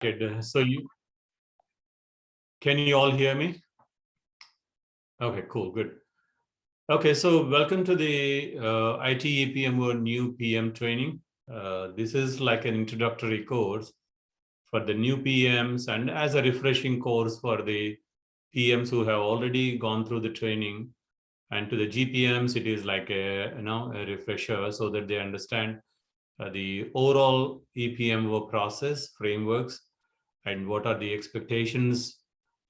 So can you all hear me? Okay, cool, good. Okay, so welcome to the IT EPM or new PM training. This is like an introductory course for the new PMs and as a refreshing course for the PMs who have already gone through the training. And to the GPMs, it is like a refresher so that they understand the overall EPM work process frameworks and what are the expectations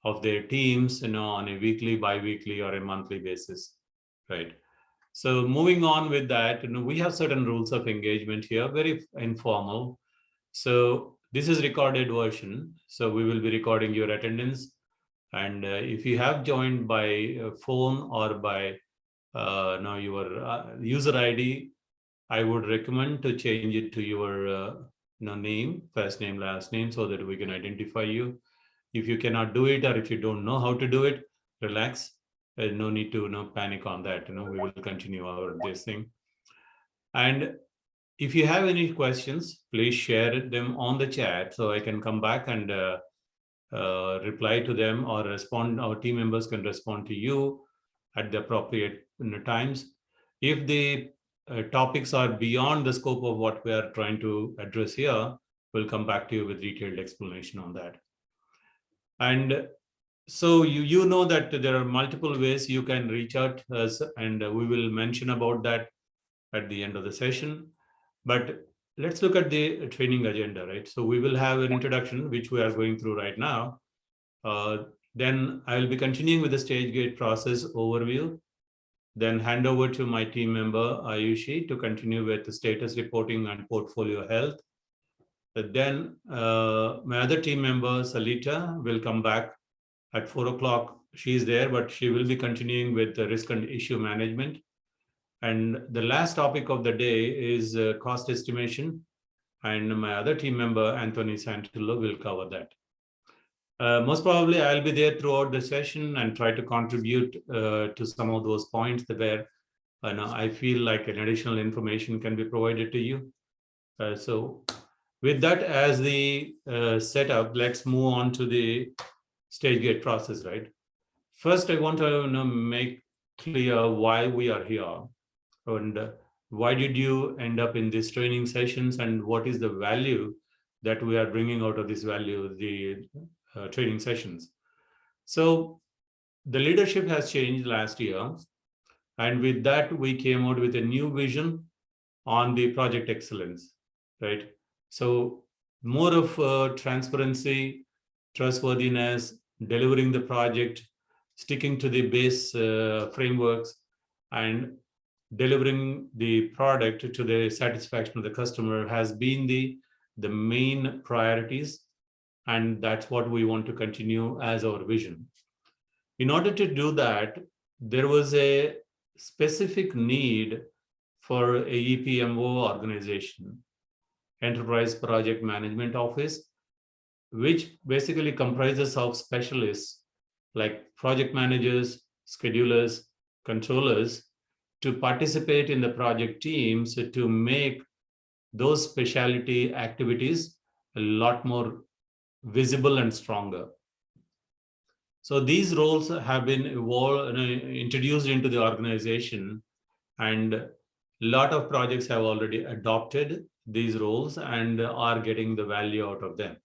of their teams, on a weekly, bi-weekly, or a monthly basis, right? So moving on with that, we have certain rules of engagement here, very informal. So this is recorded version. So we will be recording your attendance. And if you have joined by phone or by your user ID, I would recommend to change it to your name, first name, last name, so that we can identify you. If you cannot do it, or if you don't know how to do it, relax. No need to panic on that. We will continue this thing. And if you have any questions, please share them on the chat so I can come back and reply to them or respond. Our team members can respond to you at the appropriate times. If the topics are beyond the scope of what we are trying to address here, we'll come back to you with detailed explanation on that. And so you know that there are multiple ways you can reach out us, and we will mention about that at the end of the session. But let's look at the training agenda, right? So we will have an introduction, which we are going through right now. Then I will be continuing with the stage gate process overview, then hand over to my team member, Ayushi, to continue with the status reporting and portfolio health. Then my other team member, Salita, will come back at 4 o'clock. She's there, but she will be continuing with the risk and issue management. And the last topic of the day is cost estimation. And my other team member, Anthony Santillo, will cover that. Most probably, I'll be there throughout the session and try to contribute to some of those points where I feel like an additional information can be provided to you. So with that as the setup, let's move on to the stage gate process, right? First, I want to make clear why we are here and why did you end up in these training sessions and what is the value that we are bringing out of this value, the training sessions. So the leadership has changed last year. And with that, we came out with a new vision on the project excellence, right? So more of transparency, trustworthiness, delivering the project, sticking to the base frameworks, and delivering the product to the satisfaction of the customer has been the main priorities. And that's what we want to continue as our vision. In order to do that, there was a specific need for a EPMO organization, Enterprise Project Management Office, which basically comprises of specialists like project managers, schedulers, controllers, to participate in the project teams to make those specialty activities a lot more visible and stronger. So these roles have been introduced into the organization, and a lot of projects have already adopted these roles and are getting the value out of them.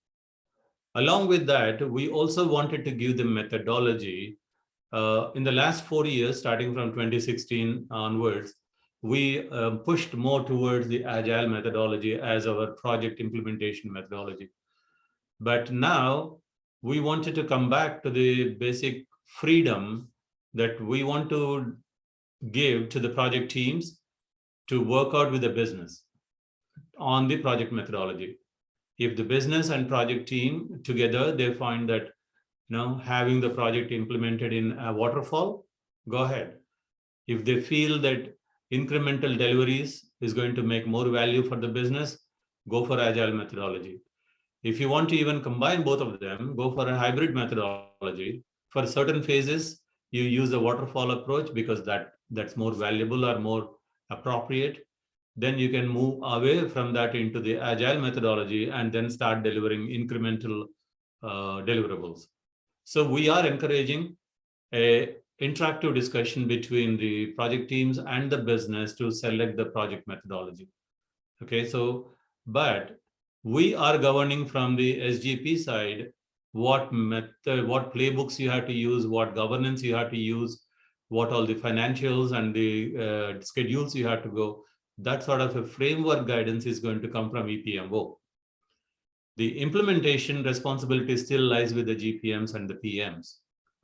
Along with that, we also wanted to give the methodology. In the last 4 years, starting from 2016 onwards, we pushed more towards the agile methodology as our project implementation methodology. But now we wanted to come back to the basic freedom that we want to give to the project teams to work out with the business on the project methodology. If the business and project team together, they find that having the project implemented in a waterfall, go ahead. If they feel that incremental deliveries is going to make more value for the business, go for agile methodology. If you want to even combine both of them, go for a hybrid methodology. For certain phases, you use a waterfall approach because that's more valuable or more appropriate. then you can move away from that into the agile methodology and then start delivering incremental deliverables. So we are encouraging a interactive discussion between the project teams and the business to select the project methodology. Okay, so, but we are governing from the SGP side what method, what playbooks you have to use, what governance you have to use, what all the financials and the schedules you have to go. That sort of a framework guidance is going to come from EPMO. The implementation responsibility still lies with the GPMs and the PMs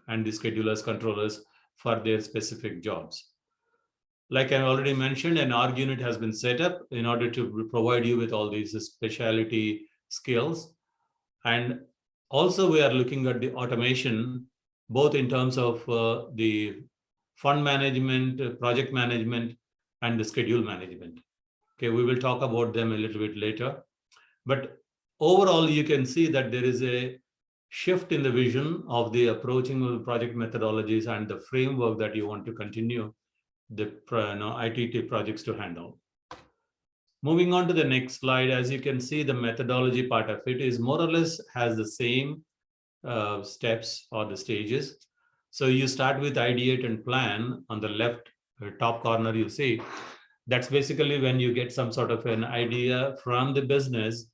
and the schedulers, controllers for their specific jobs. Like I already mentioned, an org unit has been set up in order to provide you with all these specialty skills. And also we are looking at the automation, both in terms of the fund management, project management, and the schedule management. Okay, we will talk about them a little bit later. But overall, you can see that there is a shift in the vision of the approaching of the project methodologies and the framework that you want to continue the ITT projects to handle. Moving on to the next slide, as you can see, the methodology part of it is more or less has the same steps or the stages. So you start with ideate and plan on the left top corner, you see. That's basically when you get some sort of an idea from the business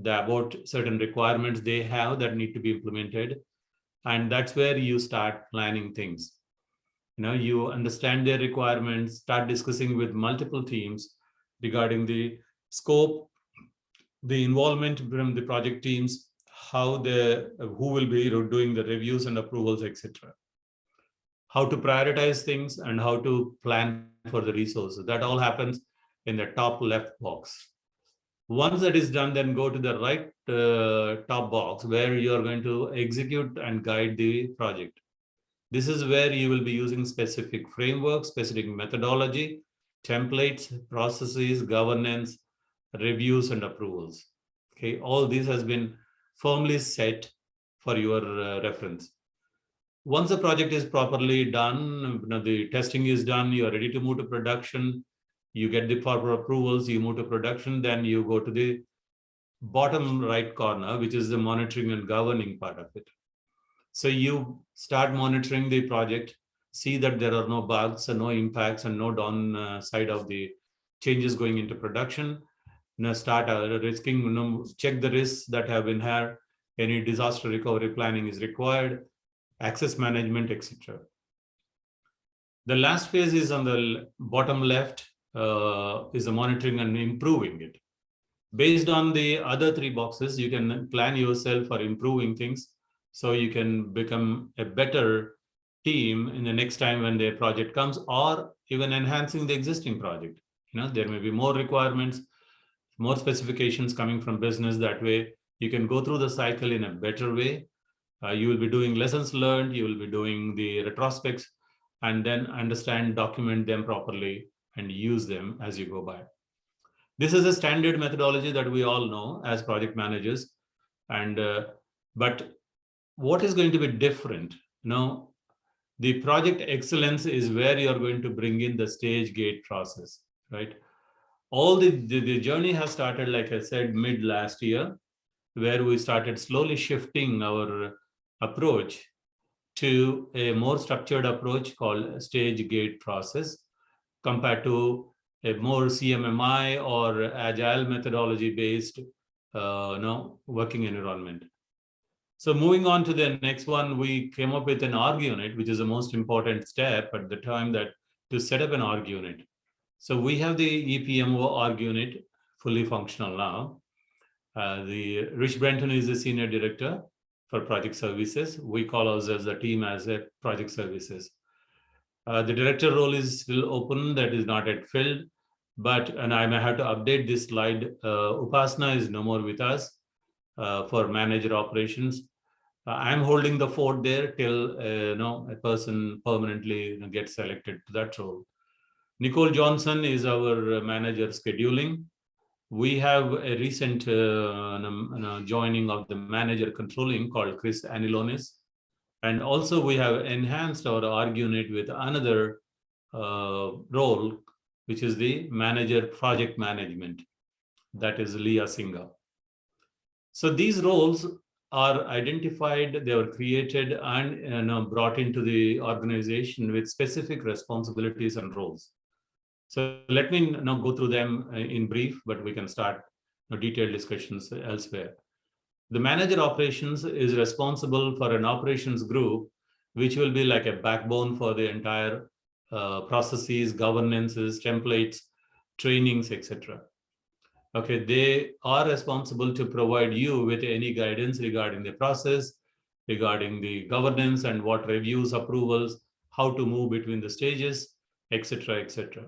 about certain requirements they have that need to be implemented. And that's where you start planning things. You understand their requirements, start discussing with multiple teams regarding the scope, the involvement from the project teams, who will be doing the reviews and approvals, etc. How to prioritize things and how to plan for the resources. That all happens in the top left box. Once that is done, then go to the right top box where you are going to execute and guide the project. This is where you will be using specific frameworks, specific methodology, templates, processes, governance, reviews, and approvals. Okay, all this has been firmly set for your reference. Once the project is properly done, the testing is done, you are ready to move to production, you get the proper approvals, you move to production, then you go to the bottom right corner, which is the monitoring and governing part of it. So you start monitoring the project, see that there are no bugs and no impacts and no downside of the changes going into production. Start risking, check the risks that have been here, any disaster recovery planning is required, access management, etc. The last phase is on the bottom left, is the monitoring and improving it. Based on the other three boxes, you can plan yourself for improving things so you can become a better team in the next time when their project comes, or even enhancing the existing project. There may be more requirements, more specifications coming from business. That way you can go through the cycle in a better way. You will be doing lessons learned, you will be doing the retrospects, and then understand, document them properly, and use them as you go by. This is a standard methodology that we all know as project managers. And but what is going to be different? The project excellence is where you're going to bring in the stage gate process, right? All the journey has started, like I said, mid last year, where we started slowly shifting our approach to a more structured approach called stage gate process compared to a more CMMI or agile methodology based working environment. So moving on to the next one, we came up with an org unit, which is the most important step at the time that to set up an org unit. So we have the EPMO org unit fully functional now. The Rich Brenton is the senior director for project services. We call ourselves the team as a project services. The director role is still open, that is not yet filled, and I may have to update this slide. Upasana is no more with us for manager operations. I'm holding the fort there till a person permanently gets selected to that role. Nicole Johnson is our manager scheduling. We have a recent joining of the manager controlling called Chris Anilonis. And also we have enhanced our org unit with another role which is the manager project management. That is Leah Singha. So these roles are identified, they were created and brought into the organization with specific responsibilities and roles. So let me now go through them in brief, but we can start detailed discussions elsewhere. The manager operations is responsible for an operations group, which will be like a backbone for the entire processes, governances, templates, trainings, etc. Okay, they are responsible to provide you with any guidance regarding the process, regarding the governance and what reviews, approvals, how to move between the stages, etc., etc.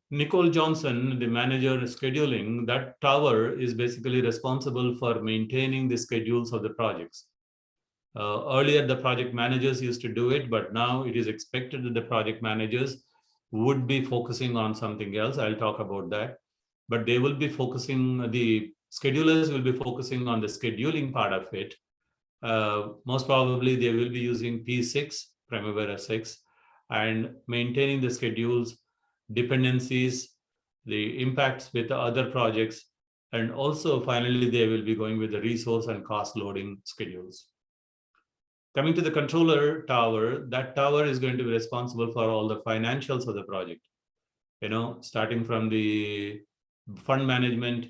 Nicole Johnson, the manager scheduling, that tower is basically responsible for maintaining the schedules of the projects. Earlier, the project managers used to do it, but now it is expected that the project managers would be focusing on something else. I'll talk about that. But they will be focusing, the schedulers will be focusing on the scheduling part of it. Most probably, they will be using P6, Primavera 6, and maintaining the schedules, dependencies, the impacts with the other projects, and also finally they will be going with the resource and cost loading schedules. Coming to the controller tower, that tower is going to be responsible for all the financials of the project. Starting from the fund management,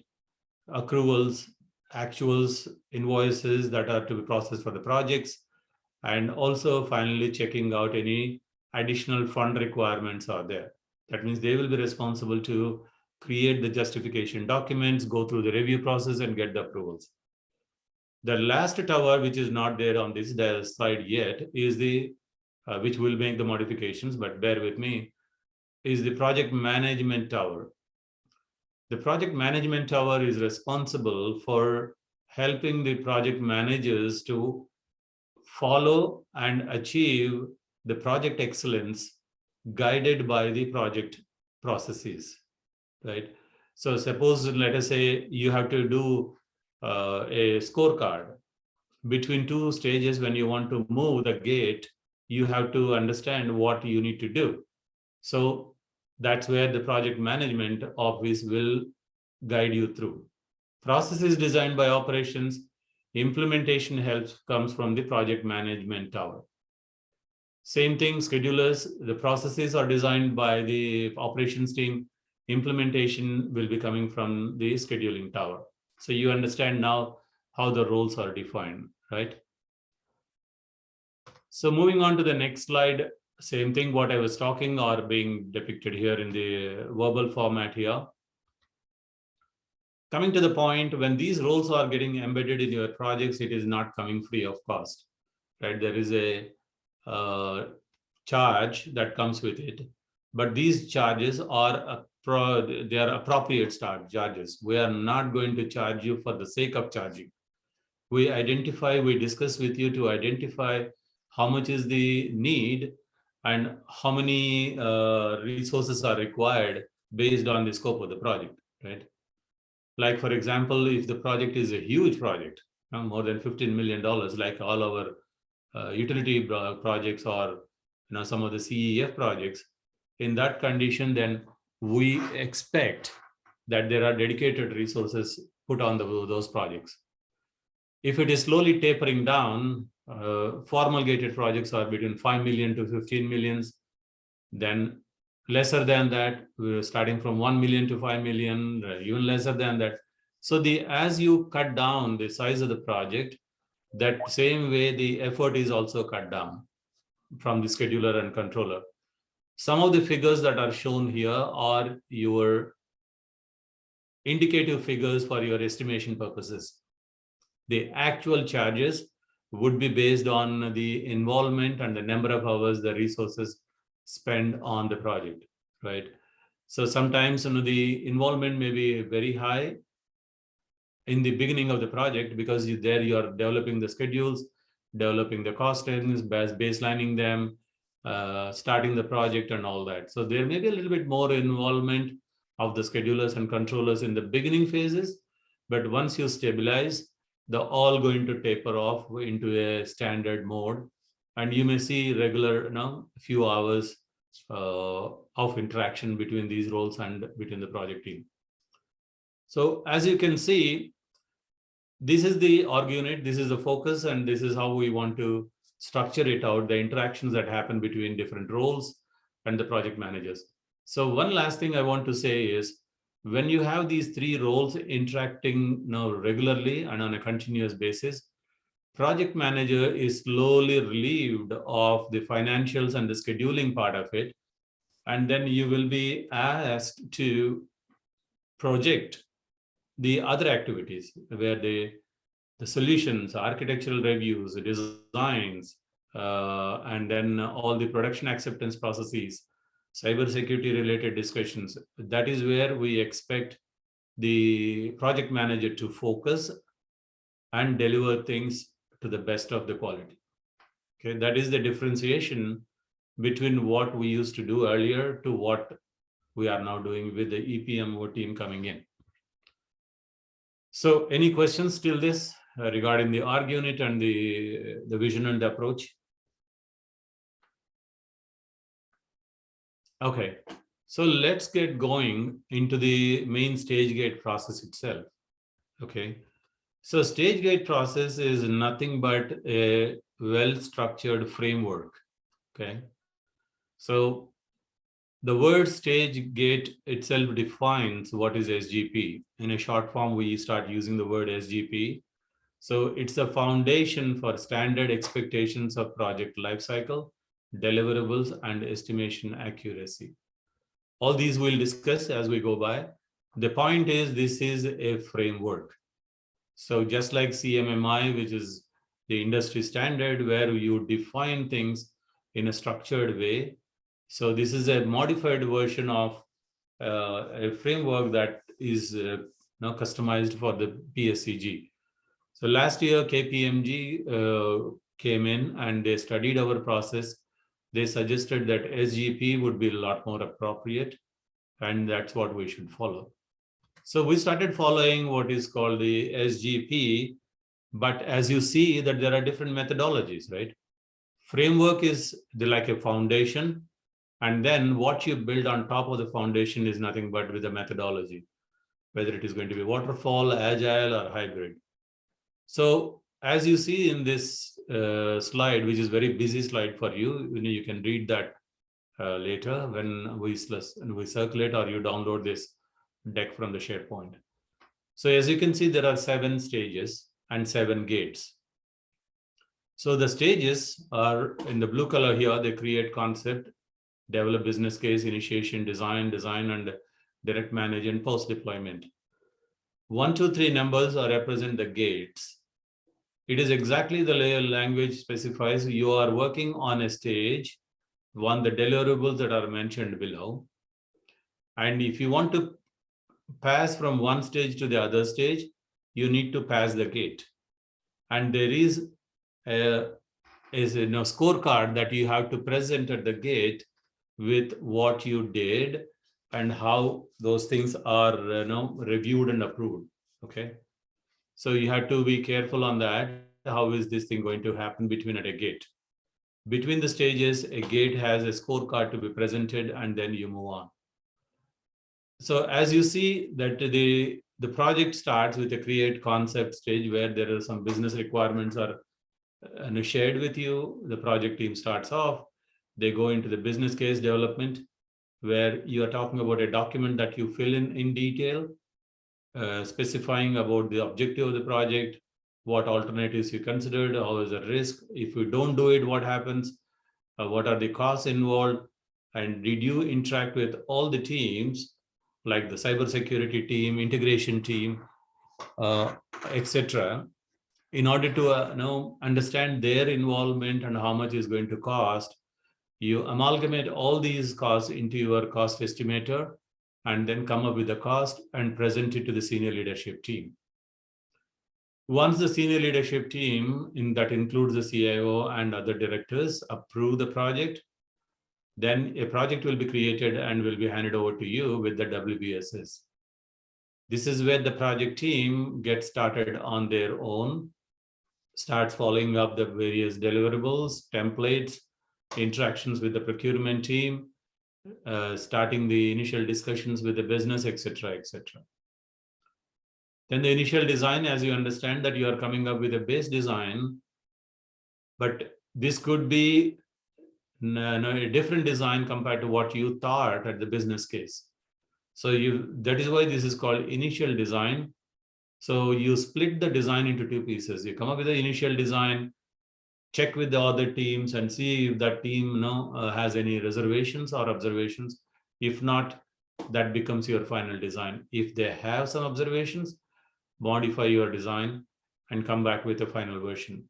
accruals, actuals, invoices that are to be processed for the projects, and also finally checking out any additional fund requirements are there. That means they will be responsible to create the justification documents, go through the review process, and get the approvals. The last tower, which is not there on this slide yet, is the, which will make the modifications, but bear with me, is the project management tower. The project management tower is responsible for helping the project managers to follow and achieve the project excellence guided by the project processes, right? So suppose, let us say you have to do a scorecard. Between two stages, when you want to move the gate, you have to understand what you need to do. So that's where the project management office will guide you through. Process is designed by operations. Implementation helps comes from the project management tower. Same thing, schedulers, the processes are designed by the operations team. Implementation will be coming from the scheduling tower. So you understand now how the roles are defined, right? So moving on to the next slide, same thing, what I was talking are being depicted here in the verbal format here. Coming to the point, when these roles are getting embedded in your projects, it is not coming free of cost, right? There is a charge that comes with it, but these charges are they are appropriate charges. We are not going to charge you for the sake of charging. We discuss with you to identify how much is the need and how many resources are required based on the scope of the project, right? Like, for example, if the project is a huge project, more than $15 million, like all our utility projects or some of the CEF projects, in that condition, then we expect that there are dedicated resources put on those projects. If it is slowly tapering down, formal gated projects are between 5 million to 15 millions, then lesser than that, starting from 1 million to 5 million, even lesser than that. So as you cut down the size of the project, that same way the effort is also cut down from the scheduler and controller. Some of the figures that are shown here are your indicative figures for your estimation purposes. The actual charges would be based on the involvement and the number of hours the resources spend on the project, right? So sometimes the involvement may be very high in the beginning of the project because you are developing the schedules, developing the costings, baselining them, starting the project and all that. So there may be a little bit more involvement of the schedulers and controllers in the beginning phases, but once you stabilize, they're all going to taper off into a standard mode, and you may see regular, few hours of interaction between these roles and between the project team. So as you can see, this is the org unit, this is the focus, and this is how we want to structure it out, the interactions that happen between different roles and the project managers. So one last thing I want to say is, when you have these three roles interacting now regularly and on a continuous basis, project manager is slowly relieved of the financials and the scheduling part of it. And then you will be asked to project the other activities where the solutions, architectural reviews, designs, and then all the production acceptance processes, cybersecurity related discussions. That is where we expect the project manager to focus and deliver things to the best of the quality. Okay, that is the differentiation between what we used to do earlier to what we are now doing with the EPMO team coming in. So any questions till this regarding the org unit and the vision and the approach? Okay, so let's get going into the main stage gate process itself. Okay, so stage gate process is nothing but a well-structured framework. Okay, so the word stage gate itself defines what is SGP. In a short form, we start using the word SGP. So it's a foundation for standard expectations of project lifecycle, deliverables, and estimation accuracy. All these we'll discuss as we go by. The point is, this is a framework. So just like CMMI, which is the industry standard where you define things in a structured way. So this is a modified version of a framework that is now customized for the PSCG. So last year, KPMG came in and they studied our process. They suggested that SGP would be a lot more appropriate, and that's what we should follow. So we started following what is called the SGP, but as you see that there are different methodologies, right? Framework is like a foundation, and then what you build on top of the foundation is nothing but with a methodology, whether it is going to be waterfall, agile, or hybrid. So as you see in this slide, which is very busy slide for you, you can read that later when we circulate or you download this deck from the SharePoint. So as you can see, there are 7 stages and 7 gates. So the stages are in the blue color here. They create concept, develop business case, initiation, design, and direct manage and post deployment. 1, 2, 3 numbers represent the gates. It is exactly the language specifies you are working on a stage, the deliverables that are mentioned below. And if you want to pass from one stage to the other stage, you need to pass the gate. And there is a scorecard that you have to present at the gate with what you did and how those things are reviewed and approved. Okay, so you have to be careful on that. How is this thing going to happen between at a gate? Between the stages, a gate has a scorecard to be presented, and then you move on. So as you see that the project starts with a create concept stage where there are some business requirements are shared with you. The project team starts off. They go into the business case development, where you are talking about a document that you fill in detail, specifying about the objective of the project, what alternatives you considered, how is the risk. If you don't do it, what happens? What are the costs involved? And did you interact with all the teams, like the cybersecurity team, integration team, etc., in order to understand their involvement and how much is going to cost? You amalgamate all these costs into your cost estimator and then come up with a cost and present it to the senior leadership team. Once the senior leadership team, that includes the CIO and other directors, approve the project, then a project will be created and will be handed over to you with the WBSS. This is where the project team gets started on their own, starts following up the various deliverables, templates, interactions with the procurement team, starting the initial discussions with the business, etc., etc. Then the initial design, as you understand that you are coming up with a base design, but this could be a different design compared to what you thought at the business case. So that is why this is called initial design. So you split the design into two pieces. You come up with the initial design, check with the other teams and see if that team has any reservations or observations. If not, that becomes your final design. If they have some observations, modify your design and come back with a final version.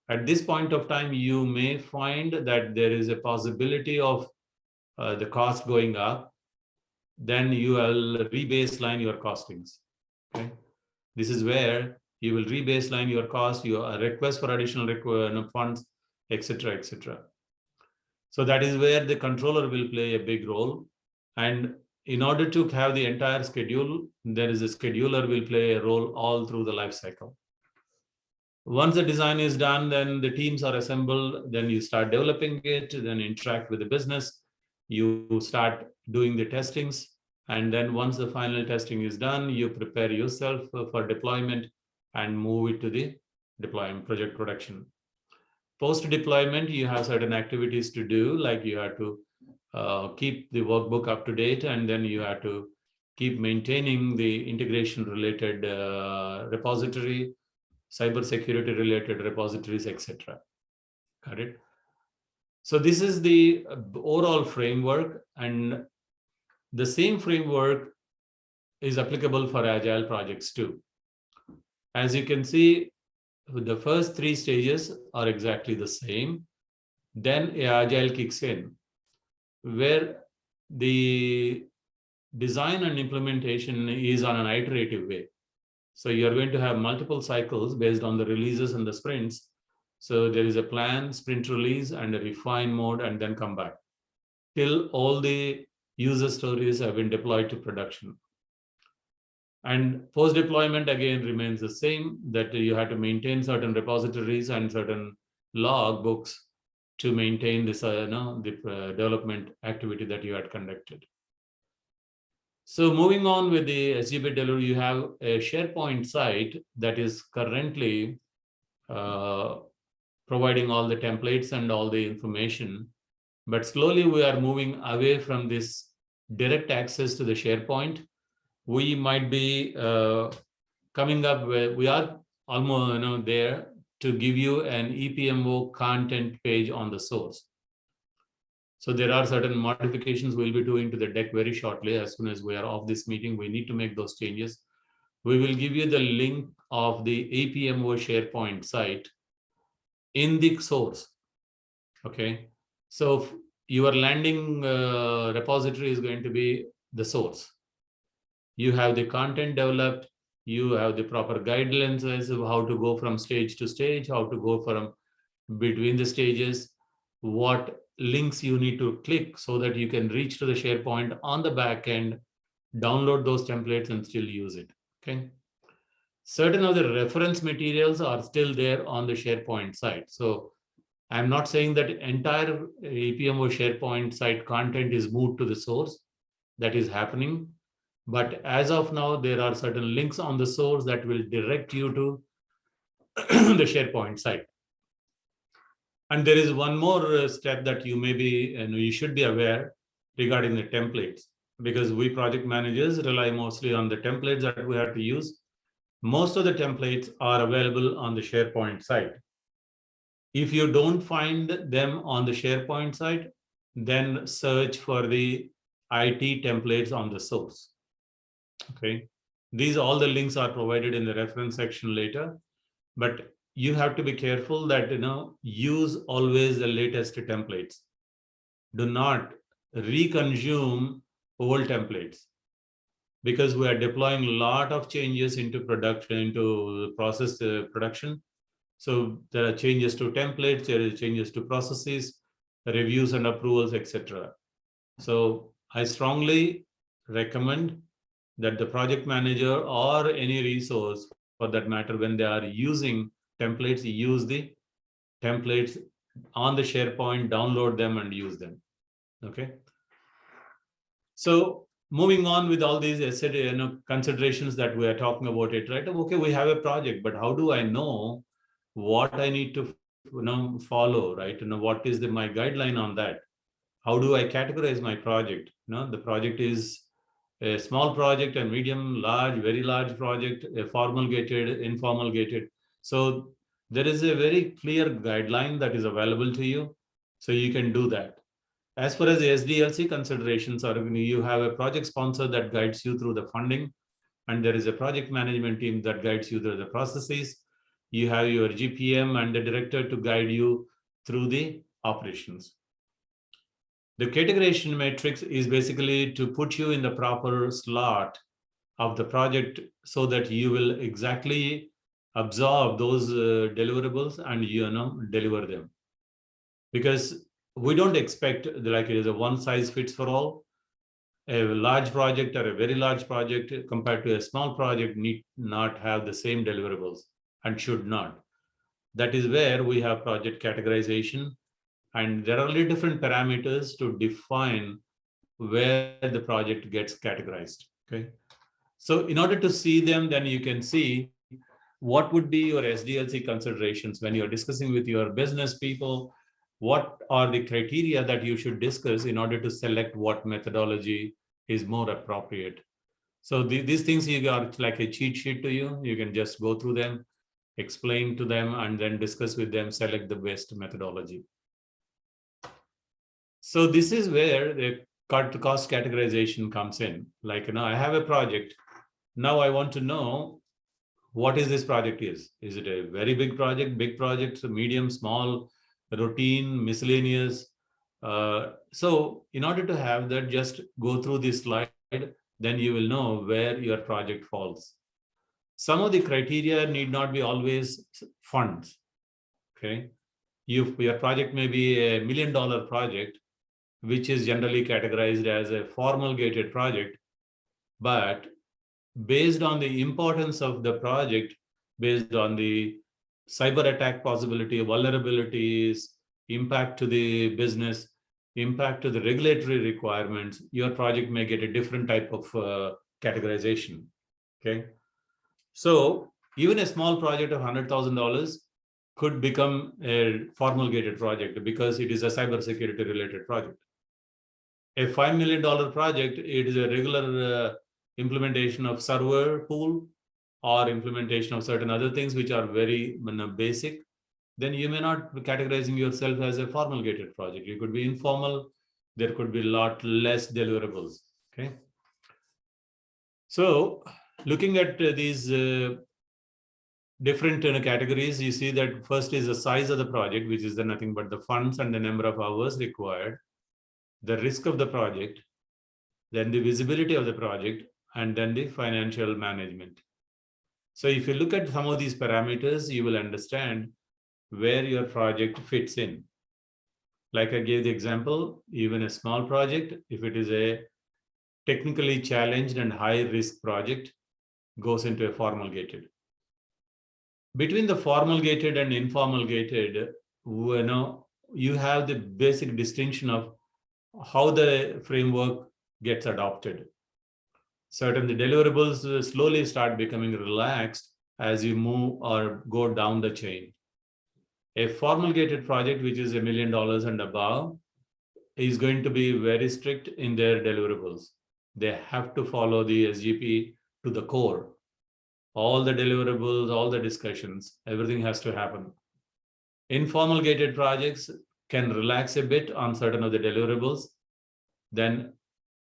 At this point of time, you may find that there is a possibility of the cost going up. Then you will re-baseline your costings. Okay, this is where you will re-baseline your cost, your request for additional funds, etc., etc. So that is where the controller will play a big role. And in order to have the entire schedule, there is a scheduler will play a role all through the life cycle. Once the design is done, then the teams are assembled, then you start developing it, then interact with the business, you start doing the testings, and then once the final testing is done, you prepare yourself for deployment and move it to the deployment project production. Post deployment, you have certain activities to do, like you have to keep the workbook up to date, and then you have to keep maintaining the integration related repository, cybersecurity related repositories, etc. Got it? So this is the overall framework, and the same framework is applicable for agile projects too. As you can see, the first three stages are exactly the same. Then agile kicks in, where the design and implementation is on an iterative way. So you're going to have multiple cycles based on the releases and the sprints. So there is a plan, sprint release, and a refine mode, and then come back till all the user stories have been deployed to production. And post-deployment again remains the same, that you have to maintain certain repositories and certain log books to maintain this, the development activity that you had conducted. So moving on with the SGB delivery, you have a SharePoint site that is currently providing all the templates and all the information. But slowly we are moving away from this direct access to the SharePoint. We might be coming up with, we are almost there to give you an EPMO content page on the source. So there are certain modifications we'll be doing to the deck very shortly. As soon as we are off this meeting, we need to make those changes. We will give you the link of the APMO SharePoint site in the source. Okay, so your landing repository is going to be the source. You have the content developed, you have the proper guidelines of how to go from stage to stage, how to go from between the stages, what links you need to click so that you can reach to the SharePoint on the back end, download those templates and still use it. Okay. Certain of the reference materials are still there on the SharePoint site. So I'm not saying that entire APMO SharePoint site content is moved to the source. That is happening. But as of now, there are certain links on the source that will direct you to the SharePoint site. And there is one more step that you may be, and you should be aware regarding the templates, because we project managers rely mostly on the templates that we have to use. Most of the templates are available on the SharePoint site. If you don't find them on the SharePoint site, then search for the IT templates on the source. Okay, these all the links are provided in the reference section later, but you have to be careful that use always the latest templates. Do not reconsume old templates, because we are deploying a lot of changes into production, into process production. So there are changes to templates, there are changes to processes, reviews and approvals, etc. So I strongly recommend that the project manager or any resource for that matter, when they are using templates, use the templates on the SharePoint, download them and use them. Okay. So moving on with all these considerations that we are talking about it, right? Okay, we have a project, but how do I know what I need to follow, right? What is my guideline on that? How do I categorize my project? The project is a small project, a medium, large, very large project, a formal gated, informal gated. So there is a very clear guideline that is available to you. So you can do that. As far as the SDLC considerations are, you have a project sponsor that guides you through the funding, and there is a project management team that guides you through the processes. You have your GPM and the director to guide you through the operations. The categorization matrix is basically to put you in the proper slot of the project so that you will exactly absorb those deliverables and deliver them. Because we don't expect like it is a one size fits for all. A large project or a very large project compared to a small project need not have the same deliverables and should not. That is where we have project categorization, and there are only different parameters to define where the project gets categorized. Okay. So in order to see them, then you can see what would be your SDLC considerations when you're discussing with your business people. What are the criteria that you should discuss in order to select what methodology is more appropriate? So these things you got like a cheat sheet to you. You can just go through them, explain to them, and then discuss with them, select the best methodology. So this is where the cost categorization comes in. Like, I have a project. Now I want to know what is this project is. Is it a very big project, medium, small, routine, miscellaneous? So in order to have that, just go through this slide, then you will know where your project falls. Some of the criteria need not be always funds. Okay. Your project may be a $1 million project, which is generally categorized as a formal gated project, but based on the importance of the project, based on the cyber attack possibility, vulnerabilities, impact to the business, impact to the regulatory requirements, your project may get a different type of categorization. Okay. So even a small project of $100,000 could become a formal gated project because it is a cybersecurity related project. A $5 million project, it is a regular implementation of server pool or implementation of certain other things which are very basic. Then you may not be categorizing yourself as a formal gated project. You could be informal. There could be a lot less deliverables. Okay. So looking at these different categories, you see that first is the size of the project, which is nothing but the funds and the number of hours required, the risk of the project, then the visibility of the project, and then the financial management. So if you look at some of these parameters, you will understand where your project fits in. Like I gave the example, even a small project, if it is a technically challenged and high risk project, goes into a formal gated. Between the formal gated and informal gated, you have the basic distinction of how the framework gets adopted. Certain the deliverables slowly start becoming relaxed as you move or go down the chain. A formal gated project, which is $1 million and above, is going to be very strict in their deliverables. They have to follow the SGP to the core. All the deliverables, all the discussions, everything has to happen. Informal gated projects can relax a bit on certain of the deliverables. Then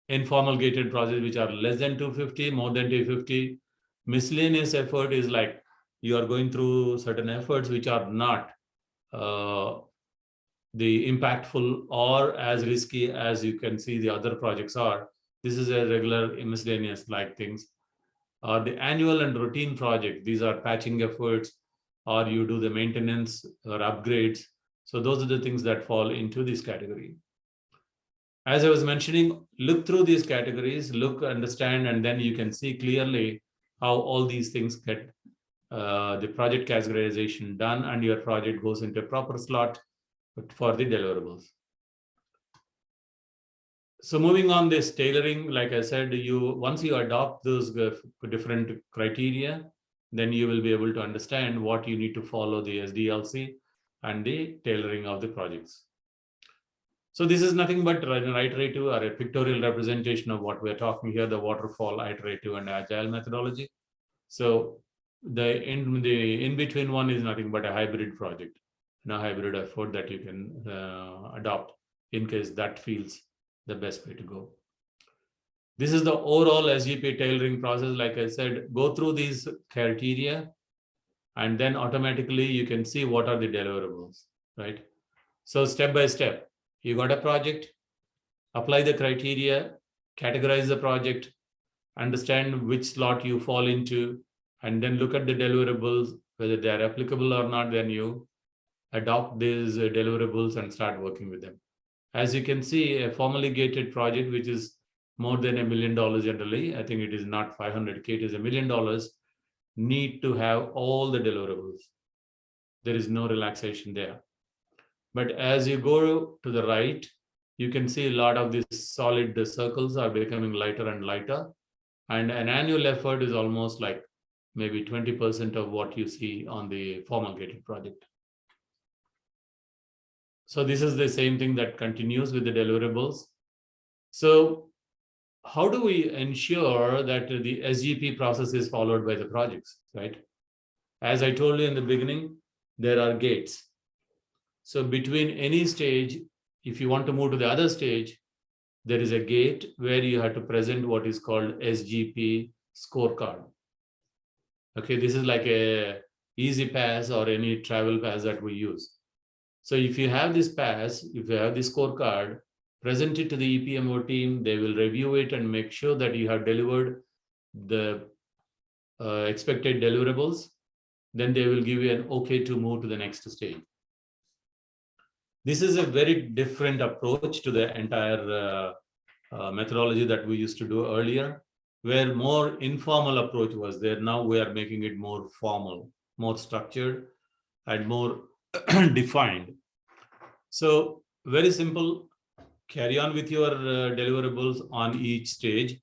informal gated projects which are less than 250, more than 250. Miscellaneous effort is like you are going through certain efforts which are not the impactful or as risky as you can see the other projects are. This is a regular miscellaneous like things. The annual and routine project, these are patching efforts, or you do the maintenance or upgrades. So those are the things that fall into this category. As I was mentioning, look through these categories, look, understand, and then you can see clearly how all these things get the project categorization done, and your project goes into a proper slot for the deliverables. So moving on this tailoring, like I said, once you adopt those different criteria, then you will be able to understand what you need to follow the SDLC and the tailoring of the projects. So this is nothing but an iterative or a pictorial representation of what we're talking here, the waterfall, iterative, and agile methodology. So the in-between one is nothing but a hybrid project, a hybrid effort that you can adopt in case that feels the best way to go. This is the overall SGP tailoring process. Like I said, go through these criteria, and then automatically you can see what are the deliverables, right? So step by step, you got a project, apply the criteria, categorize the project, understand which slot you fall into, and then look at the deliverables, whether they are applicable or not. Then you adopt these deliverables and start working with them. As you can see, a formally gated project, which is more than $1 million generally, I think it is not 500K, it is $1 million, need to have all the deliverables. There is no relaxation there. But as you go to the right, you can see a lot of these solid circles are becoming lighter and lighter. And an annual effort is almost like maybe 20% of what you see on the formal gated project. So this is the same thing that continues with the deliverables. So how do we ensure that the SGP process is followed by the projects, right? As I told you in the beginning, there are gates. So between any stage, if you want to move to the other stage, there is a gate where you have to present what is called SGP scorecard. Okay, this is like a easy pass or any travel pass that we use. So if you have this pass, if you have this scorecard, present it to the EPMO team, they will review it and make sure that you have delivered the expected deliverables. Then they will give you an okay to move to the next stage. This is a very different approach to the entire methodology that we used to do earlier, where more informal approach was there. Now we are making it more formal, more structured, and more defined. So very simple, carry on with your deliverables on each stage.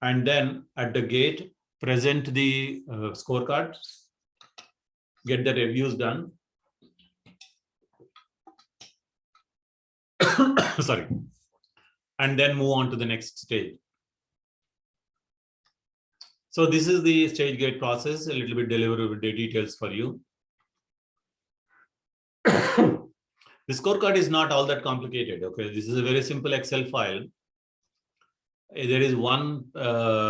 And then at the gate, present the scorecard, get the reviews done. Sorry. And then move on to the next stage. So this is the stage gate process, a little bit deliverable details for you. The scorecard is not all that complicated. Okay, this is a very simple Excel file. There is one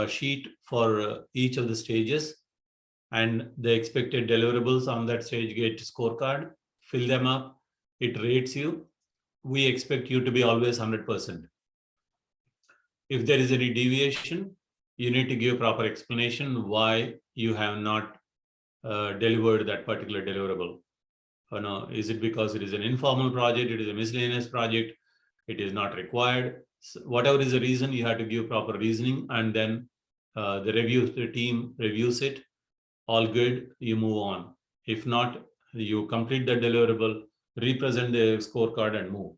sheet for each of the stages and the expected deliverables on that stage gate scorecard. Fill them up. It rates you. We expect you to be always 100%. If there is any deviation, you need to give proper explanation why you have not delivered that particular deliverable. Or no, is it because it is an informal project, it is a miscellaneous project, it is not required? So whatever is the reason, you have to give proper reasoning, and then the team reviews it. All good, you move on. If not, you complete the deliverable, represent the scorecard, and move.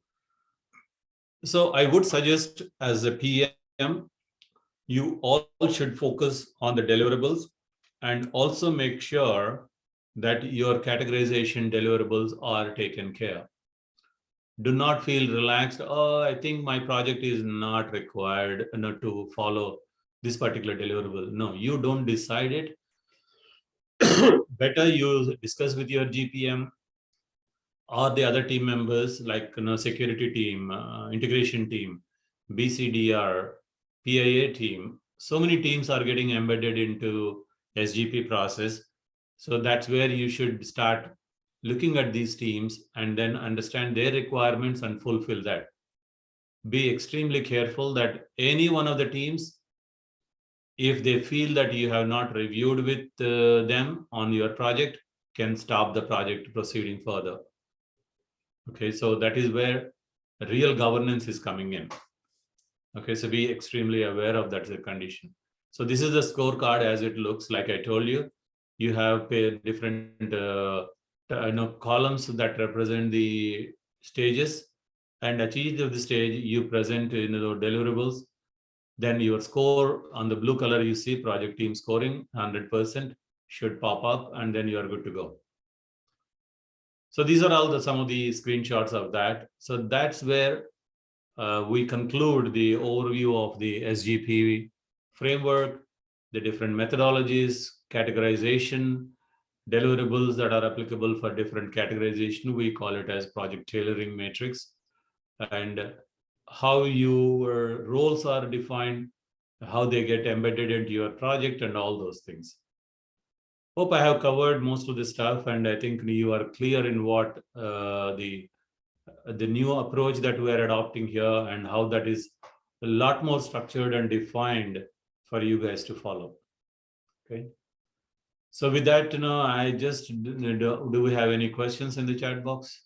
So I would suggest as a PM, you all should focus on the deliverables and also make sure that your categorization deliverables are taken care. Do not feel relaxed. Oh, I think my project is not required to follow this particular deliverable. No, you don't decide it. Better you discuss with your GPM or the other team members, like security team, integration team, BCDR, PIA team. So many teams are getting embedded into SGP process. So that's where you should start looking at these teams and then understand their requirements and fulfill that. Be extremely careful that any one of the teams, if they feel that you have not reviewed with them on your project, can stop the project proceeding further. Okay, so that is where real governance is coming in. Okay, so be extremely aware of that condition. So this is the scorecard as it looks. Like I told you, you have different columns that represent the stages, and at each of the stage you present deliverables. Then your score on the blue color, you see project team scoring 100% should pop up, and then you are good to go. So these are all some of the screenshots of that. So that's where we conclude the overview of the SGP framework, the different methodologies, categorization, deliverables that are applicable for different categorization. We call it as project tailoring matrix, and how your roles are defined, how they get embedded into your project, and all those things. Hope I have covered most of the stuff, and I think you are clear in what the new approach that we are adopting here, and how that is a lot more structured and defined for you guys to follow. Okay. So with that, I just, do we have any questions in the chat box?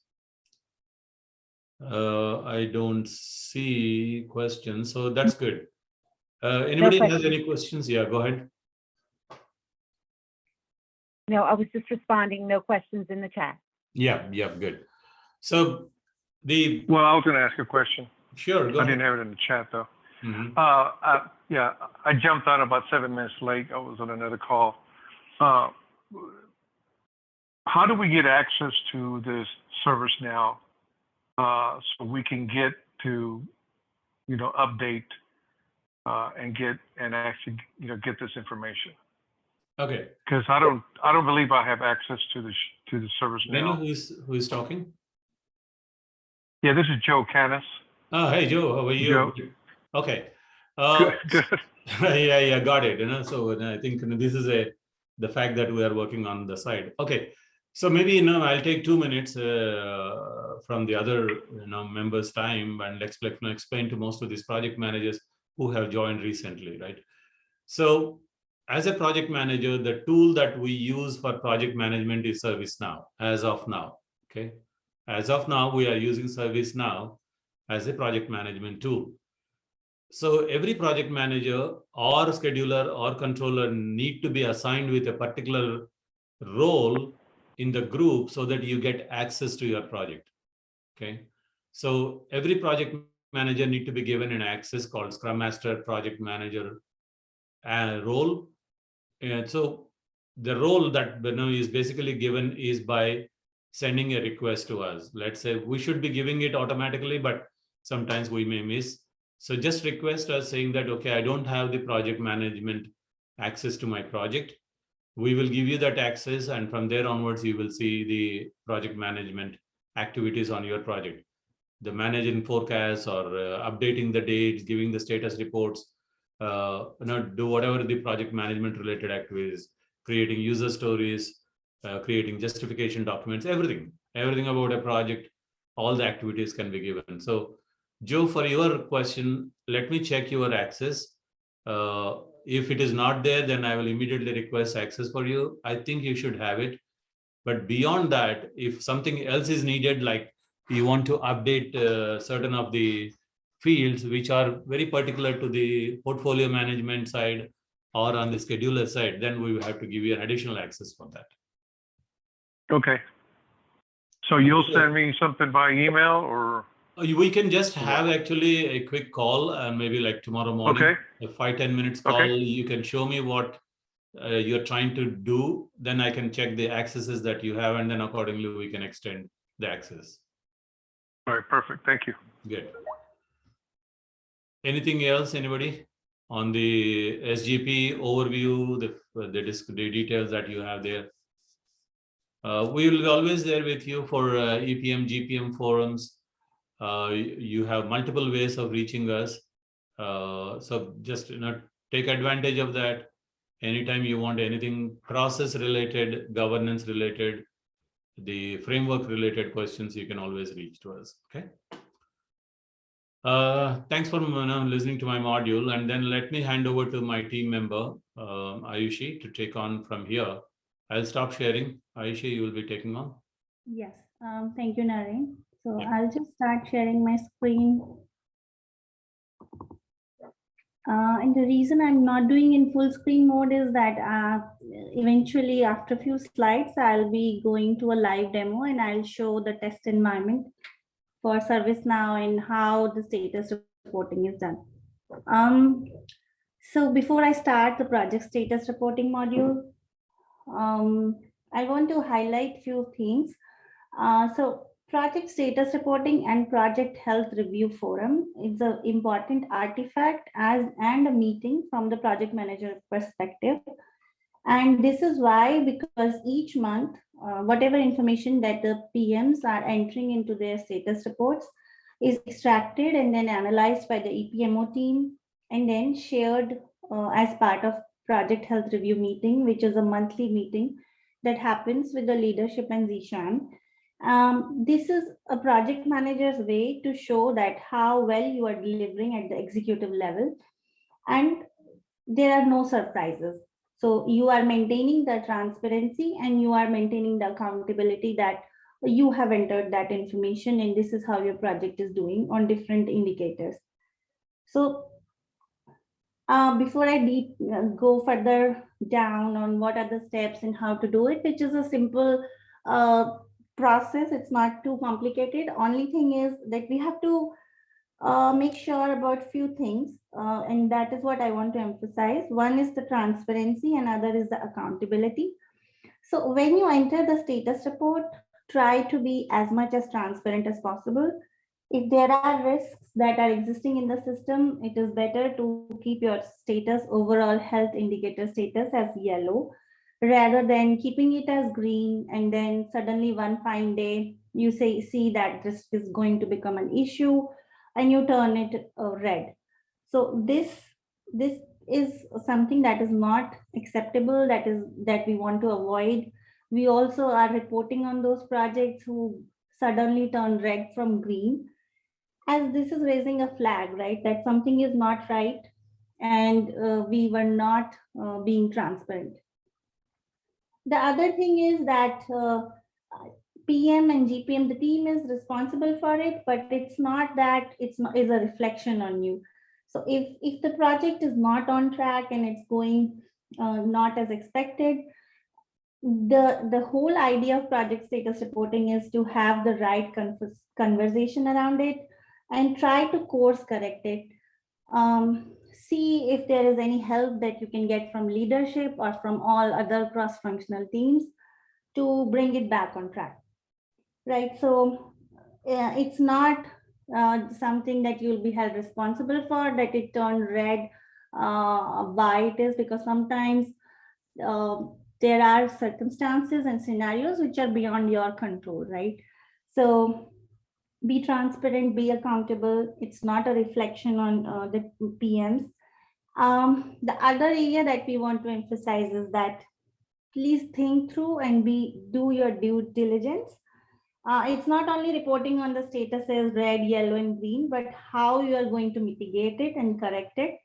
I don't see questions, so that's good. Anybody has any questions? Yeah, go ahead. No, I was just responding. No questions in the chat. Yeah, good. So well, I was going to ask a question. Sure, go I ahead. didn't have it in the chat though. Mm-hmm. Yeah, I jumped on about 7 minutes late. I was on another call. How do we get access to this service now, so we can get to, update and actually, get this information? Okay. Because I don't believe I have access to the service now. Do you know who is talking? Yeah, this is Joe Canis. Oh, hey Joe, how are you? Joe. Okay. Good. Yeah, got it. So I think this is the fact that we are working on the side. Okay. So maybe I'll take 2 minutes from the other members' time and explain to most of these project managers who have joined recently, right? So as a project manager, the tool that we use for project management is ServiceNow as of now. Okay. As of now, we are using ServiceNow as a project management tool. So every project manager or scheduler or controller need to be assigned with a particular role in the group so that you get access to your project. Okay. So every project manager need to be given an access called Scrum Master Project Manager role. And so the role that is basically given is by sending a request to us. Let's say we should be giving it automatically, but sometimes we may miss. So just request us saying that, okay, I don't have the project management access to my project. We will give you that access, and from there onwards, you will see the project management activities on your project. The managing forecasts or updating the dates, giving the status reports, do whatever the project management related activities, creating user stories, creating justification documents, everything about a project, all the activities can be given. So Joe, for your question, let me check your access. If it is not there, then I will immediately request access for you. I think you should have it. But beyond that, if something else is needed, like you want to update certain of the fields which are very particular to the portfolio management side or on the scheduler side, then we will have to give you an additional access for that. Okay. So you'll send me something by email, or? We can just have actually a quick call, and maybe like tomorrow morning, okay. A 5-10 minutes call. Okay. You can show me what you're trying to do. Then I can check the accesses that you have, and then accordingly we can extend the access. All right, perfect. Thank you. Good. Anything else, anybody on the SGP overview, the details that you have there? We will be always there with you for EPM, GPM forums. You have multiple ways of reaching us. So just take advantage of that. Anytime you want anything process related, governance related, the framework related questions, you can always reach to us. Okay. Thanks for listening to my module, and then let me hand over to my team member, Ayushi, to take on from here. I'll stop sharing. Ayushi, you will be taking on. Yes. Thank you, Naren. So yeah. I'll just start sharing my screen. And the reason I'm not doing in full screen mode is that eventually after a few slides, I'll be going to a live demo and I'll show the test environment for ServiceNow and how the status reporting is done. So before I start the project status reporting module, I want to highlight few things. So project status reporting and project health review forum is an important artifact and a meeting from the project manager perspective. And this is why, because each month, whatever information that the PMs are entering into their status reports is extracted and then analyzed by the EPMO team and then shared as part of project health review meeting, which is a monthly meeting that happens with the leadership and Zishan. This is a project manager's way to show that how well you are delivering at the executive level, and there are no surprises. So you are maintaining the transparency and you are maintaining the accountability that you have entered that information and this is how your project is doing on different indicators. So before I go further down on what are the steps and how to do it, which is a simple process, it's not too complicated. Only thing is that we have to make sure about few things, and that is what I want to emphasize. One is the transparency, and other is the accountability. So when you enter the status report, try to be as much as transparent as possible. If there are risks that are existing in the system, it is better to keep your status, overall health indicator status, as yellow, rather than keeping it as green and then suddenly one fine day you see that this is going to become an issue and you turn it red. So this is something that is not acceptable, that we want to avoid. We also are reporting on those projects who suddenly turn red from green, as this is raising a flag, right, that something is not right and we were not being transparent. The other thing is that PM and GPM, the team is responsible for it, but it's not that is a reflection on you. So if the project is not on track and it's going not as expected, the whole idea of project status reporting is to have the right conversation around it and try to course correct it. See if there is any help that you can get from leadership or from all other cross-functional teams to bring it back on track. Right, so it's not something that you'll be held responsible for, that it turned red. Why it is? Because sometimes there are circumstances and scenarios which are beyond your control, right? So be transparent, be accountable. It's not a reflection on the PMs. The other area that we want to emphasize is that please think through and do your due diligence. It's not only reporting on the status as red, yellow, and green, but how you are going to mitigate it and correct it.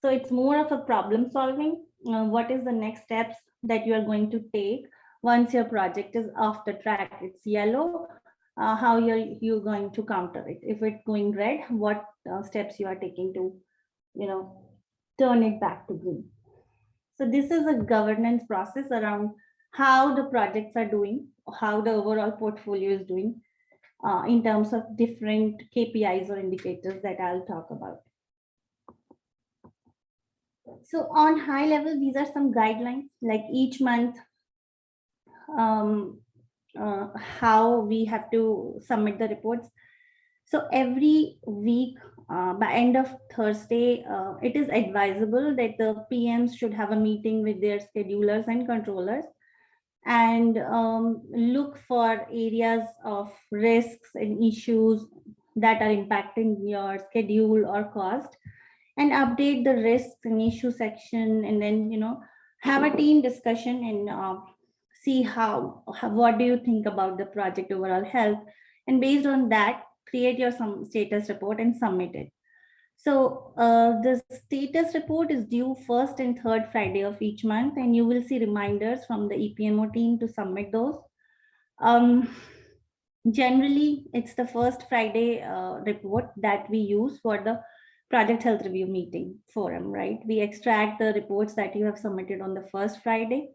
So it's more of a problem solving. What is the next steps that you are going to take once your project is off the track? It's yellow. How you're going to counter it? If it's going red, what steps you are taking to, turn it back to green? So this is a governance process around how the projects are doing, how the overall portfolio is doing in terms of different KPIs or indicators that I'll talk about. So on high level, these are some guidelines, like each month, how we have to submit the reports. So every week, by end of Thursday, it is advisable that the PMs should have a meeting with their schedulers and controllers and look for areas of risks and issues that are impacting your schedule or cost, and update the risks and issue section, and then have a team discussion and see what do you think about the project overall health, and based on that create your status report and submit it. So the status report is due first and third Friday of each month, and you will see reminders from the EPMO team to submit those. Generally, it's the first Friday report that we use for the project health review meeting forum, right? We extract the reports that you have submitted on the first Friday,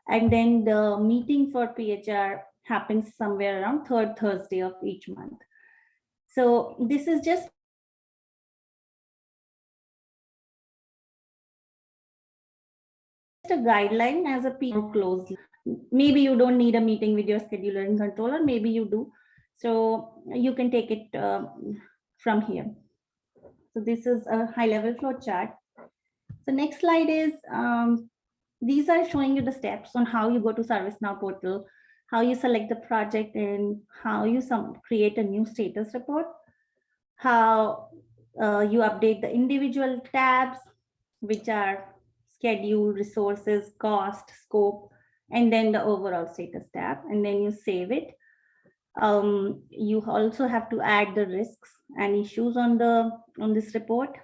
and then the meeting for PHR happens somewhere around third Thursday of each month. So this is just a guideline as a people closely. Maybe you don't need a meeting with your scheduler and controller, maybe you do. So you can take it from here. So this is a high level flow chart. So next slide is, these are showing you the steps on how you go to ServiceNow portal, how you select the project, and how you create a new status report, how you update the individual tabs, which are schedule, resources, cost, scope, and then the overall status tab, and then you save it. You also have to add the risks and issues on this report.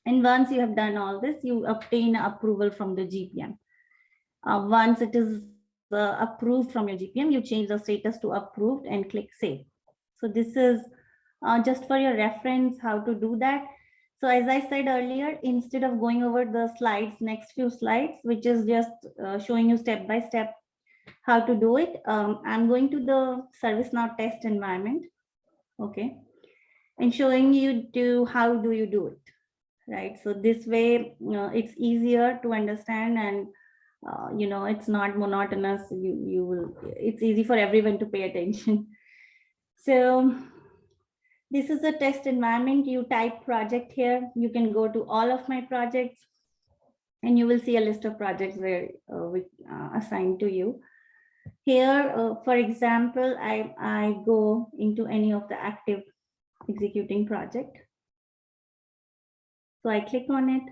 And once you have done all this, you obtain approval from the GPM. Once it is approved from your GPM, you change the status to approved and click save. So this is just for your reference how to do that. So as I said earlier, instead of going over the slides, next few slides, which is just showing you step by step how to do it, I'm going to the ServiceNow test environment, okay, and showing you how do you do it, right? So this way, it's easier to understand, and it's not monotonous. It's easy for everyone to pay attention. So this is a test environment. You type project here. You can go to all of my projects, and you will see a list of projects where assigned to you. Here, for example, I go into any of the active executing project. So I click on it.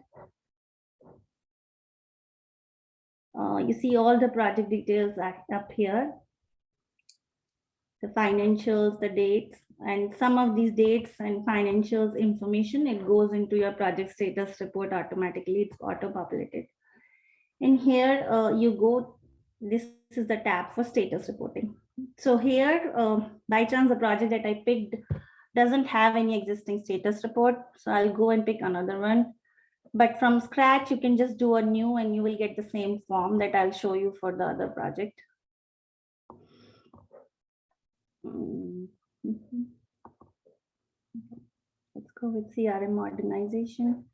You see all the project details up here, the financials, the dates, and some of these dates and financials information, it goes into your project status report automatically. It's auto-populated. And here you go, this is the tab for status reporting. So here, by chance, the project that I picked doesn't have any existing status report. So I'll go and pick another one. But from scratch, you can just do a new and you will get the same form that I'll show you for the other project. Let's go with CRM modernization.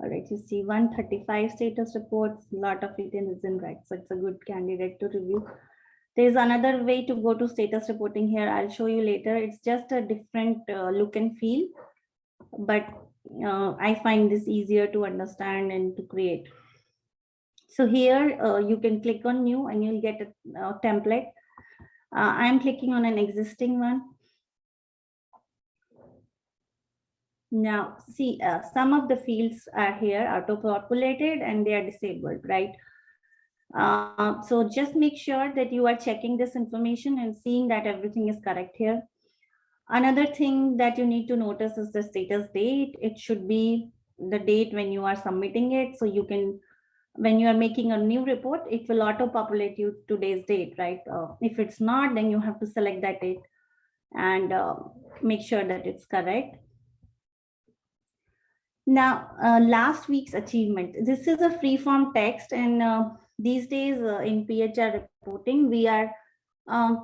All right, you see 135 status reports, a lot of it is in red, so it's a good candidate to review. There's another way to go to status reporting here. I'll show you later. It's just a different look and feel, but I find this easier to understand and to create. So here you can click on new and you'll get a template. I'm clicking on an existing one. Now, see, some of the fields are here auto-populated and they are disabled, right? So just make sure that you are checking this information and seeing that everything is correct here. Another thing that you need to notice is the status date. It should be the date when you are submitting it. So you can, when you are making a new report, it will auto-populate you today's date, right? If it's not, then you have to select that date and make sure that it's correct. Now, last week's achievement. This is a free-form text, and these days in PHR reporting, we are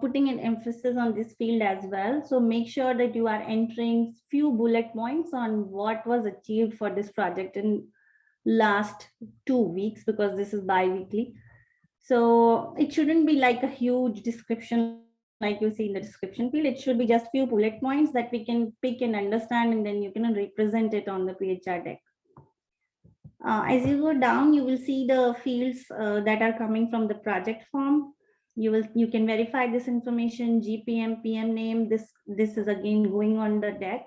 putting an emphasis on this field as well. So make sure that you are entering few bullet points on what was achieved for this project in last 2 weeks, because this is bi-weekly. So it shouldn't be like a huge description like you see in the description field. It should be just few bullet points that we can pick and understand, and then you can represent it on the PHR deck. As you go down, you will see the fields that are coming from the project form. You can verify this information, GPM, PM name. This is again going on the deck,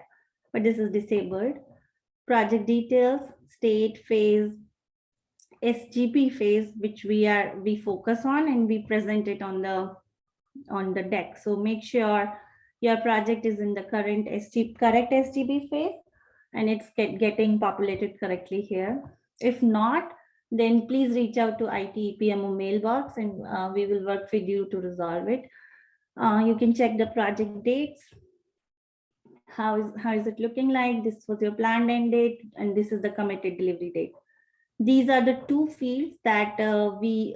but this is disabled. Project details, state, phase, SGP phase, which we focus on and we present it on the deck. So make sure your project is in the correct SGP phase and it's getting populated correctly here. If not, then please reach out to IT PMO mailbox and we will work with you to resolve it. You can check the project dates. How is it looking like? This was your planned end date and this is the committed delivery date. These are the two fields that we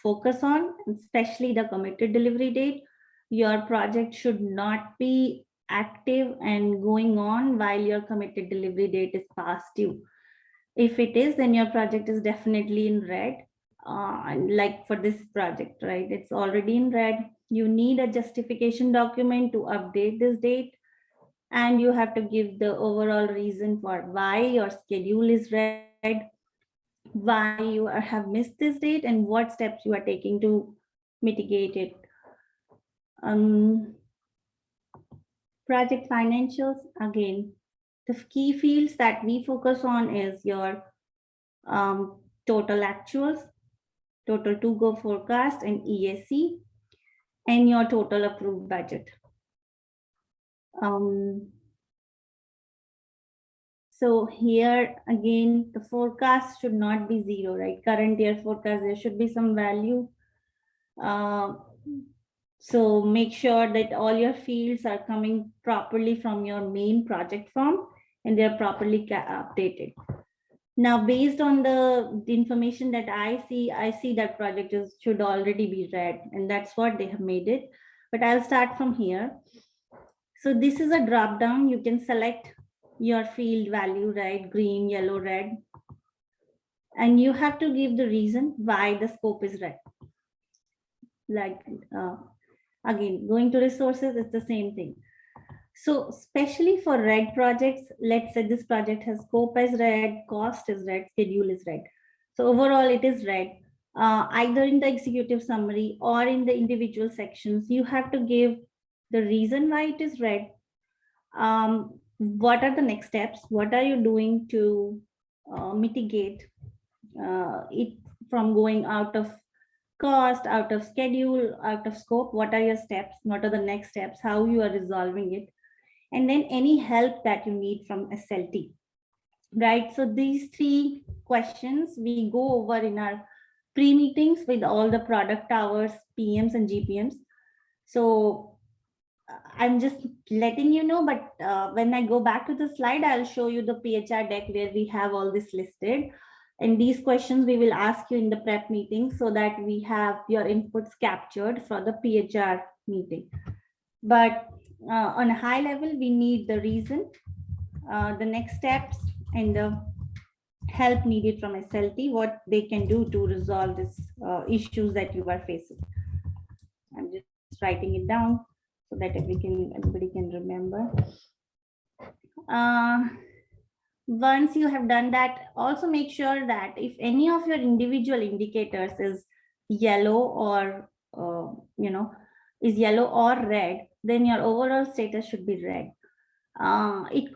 focus on, especially the committed delivery date. Your project should not be active and going on while your committed delivery date is past due. If it is, then your project is definitely in red. Like for this project, right? It's already in red. You need a justification document to update this date. And you have to give the overall reason for why your schedule is red, why you have missed this date, and what steps you are taking to mitigate it. Project financials, again, the key fields that we focus on is your total actuals, total to go forecast and ESC, and your total approved budget. So here again, the forecast should not be zero, right? Current year forecast, there should be some value. So make sure that all your fields are coming properly from your main project form and they're properly updated. Now, based on the information that I see that project should already be red, and that's what they have made it. But I'll start from here. So this is a drop down. You can select your field value, right? Green, yellow, red. And you have to give the reason why the scope is red. Like, again, going to resources, it's the same thing. So especially for red projects, let's say this project has scope as red, cost is red, schedule is red. So overall it is red. Either in the executive summary or in the individual sections, you have to give the reason why it is red. What are the next steps? What are you doing to mitigate it from going out of cost, out of schedule, out of scope? What are your steps? What are the next steps? How you are resolving it? And then any help that you need from SLT, right? So these three questions we go over in our pre-meetings with all the product hours, PMs and GPMs. So I'm just letting you know, but when I go back to the slide, I'll show you the PHR deck where we have all this listed. And these questions we will ask you in the prep meeting so that we have your inputs captured for the PHR meeting. But on a high level, we need the reason, the next steps, and the help needed from SLT, what they can do to resolve these issues that you are facing. I'm just writing it down so that everybody can remember. Once you have done that, also make sure that if any of your individual indicators is yellow or is yellow or red, then your overall status should be red. It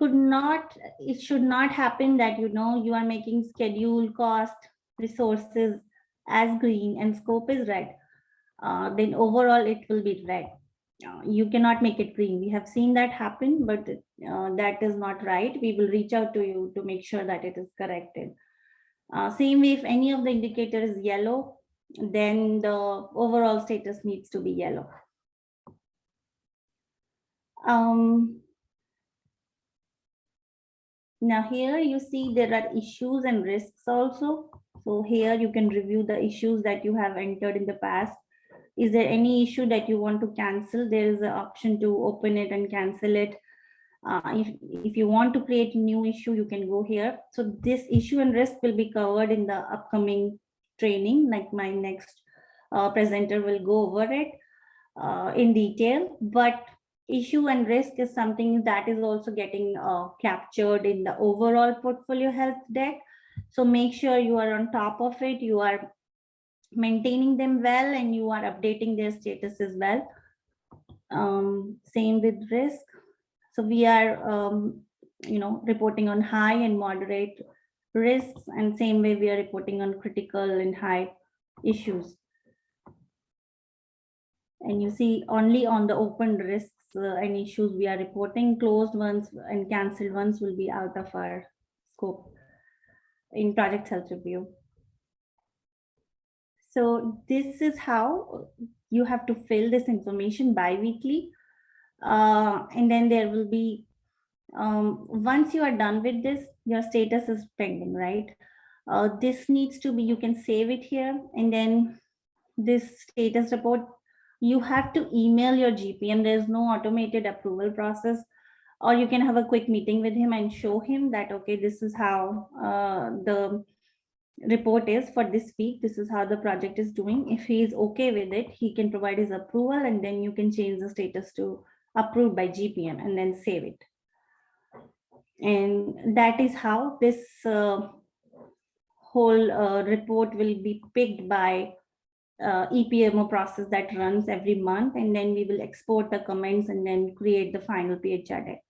should not happen that you are making schedule, cost, resources as green and scope is red. Then overall it will be red. You cannot make it green. We have seen that happen, but that is not right. We will reach out to you to make sure that it is corrected. Same way, if any of the indicator is yellow, then the overall status needs to be yellow. Now here you see there are issues and risks also. So here you can review the issues that you have entered in the past. Is there any issue that you want to cancel? There is an option to open it and cancel it. If you want to create a new issue, you can go here. So this issue and risk will be covered in the upcoming training. Like my next presenter will go over it in detail. But issue and risk is something that is also getting captured in the overall portfolio health deck. So make sure you are on top of it. You are maintaining them well and you are updating their status as well. Same with risk. So we are reporting on high and moderate risks, and same way we are reporting on critical and high issues. And you see only on the open risks and issues we are reporting. Closed ones and canceled ones will be out of our scope in project health review. So this is how you have to fill this information bi-weekly. And then there will be, once you are done with this, your status is pending, right? This needs to be, you can save it here, and then this status report, you have to email your GPM. There's no automated approval process, or you can have a quick meeting with him and show him that, okay, this is how the report is for this week. This is how the project is doing. If he is okay with it, he can provide his approval, and then you can change the status to approved by GPM and then save it. And that is how this whole report will be picked by EPMO process that runs every month, and then we will export the comments and then create the final PHR deck.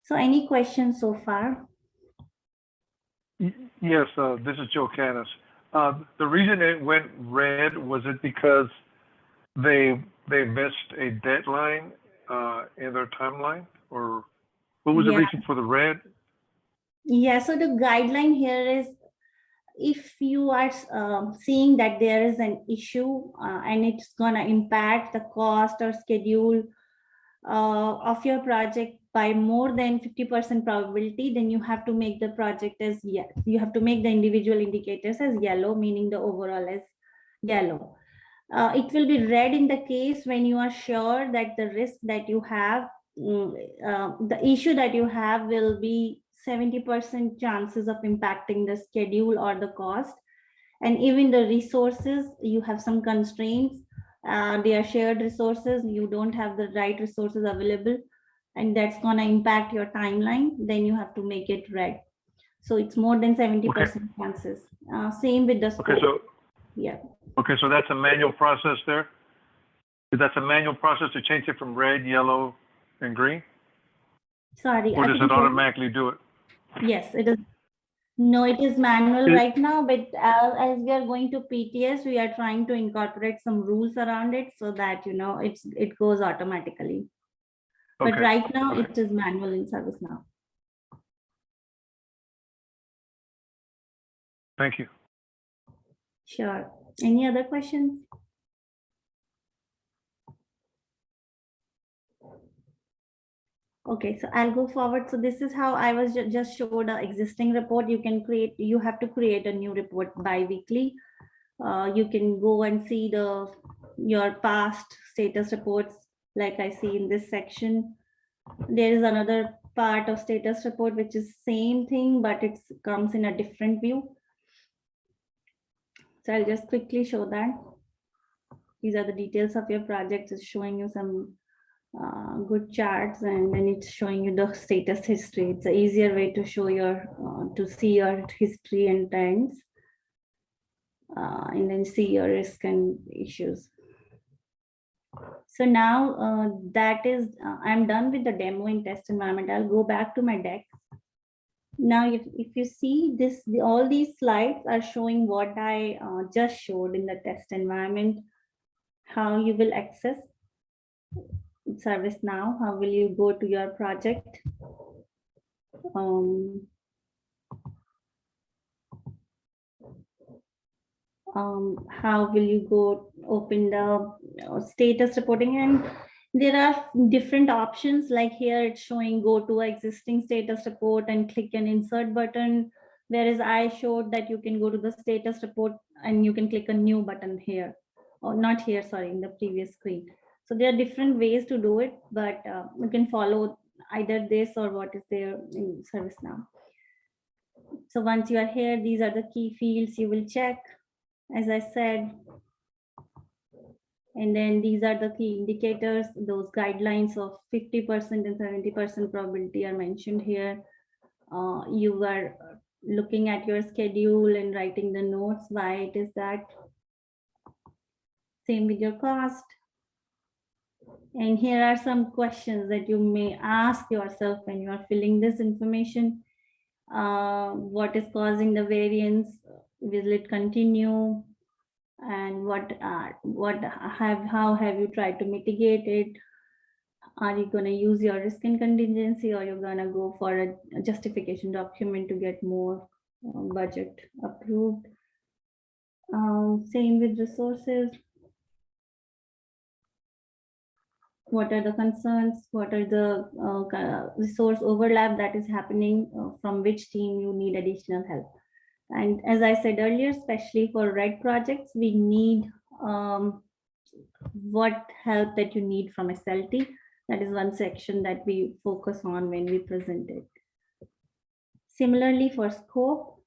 So any questions so far? Yes, this is Joe Canis. The reason it went red, was it because they missed a deadline in their timeline, or what was the reason for the red? Yeah, so the guideline here is, if you are seeing that there is an issue and it's gonna impact the cost or schedule of your project by more than 50% probability, then you have to make the project as you have to make the individual indicators as yellow, meaning the overall as yellow. It will be red in the case when you are sure that the risk that you have, the issue that you have will be 70% chances of impacting the schedule or the cost. And even the resources, you have some constraints. They are shared resources. You don't have the right resources available, and that's going to impact your timeline. Then you have to make it red. So it's more than 70% chances. Same with the scope. Okay, so yeah. Okay, so that's a manual process there? That's a manual process to change it from red, yellow, and green? Sorry. Or does it automatically do it? Yes, it is. No, it is manual right now, but as we are going to PTS, we are trying to incorporate some rules around it so that, you know, it goes automatically. But Okay. right now it is manual in ServiceNow. Thank you. Sure. Any other questions? Okay, so I'll go forward. So this is how I was just showed an existing report. You can create, you have to create a new report bi-weekly. You can go and see your past status reports, like I see in this section. There is another part of status report, which is same thing, but it comes in a different view. So I'll just quickly show that. These are the details of your project. It's showing you some good charts, and then it's showing you the status history. It's an easier way to show your, to see your history and trends, and then see your risk and issues. So now that is, I'm done with the demo in test environment. I'll go back to my deck. Now, if you see this, all these slides are showing what I just showed in the test environment, how you will access ServiceNow, how will you go to your project. How will you go open the status reporting, and there are different options. Like here it's showing go to existing status report and click an insert button, whereas I showed that you can go to the status report and you can click a new button here, or not here, sorry, in the previous screen. So there are different ways to do it, but you can follow either this or what is there in ServiceNow. So once you are here, these are the key fields you will check, as I said. And then these are the key indicators. Those guidelines of 50% and 70% probability are mentioned here. You are looking at your schedule and writing the notes, why it is that. Same with your cost. And here are some questions that you may ask yourself when you are filling this information. What is causing the variance? Will it continue? And how have you tried to mitigate it? Are you going to use your risk and contingency, or you're going to go for a justification document to get more budget approved? Same with resources. What are the concerns? What are the resource overlap that is happening? From which team you need additional help? And as I said earlier, especially for red projects, we need what help that you need from SLT. That is one section that we focus on when we present it. Similarly for scope,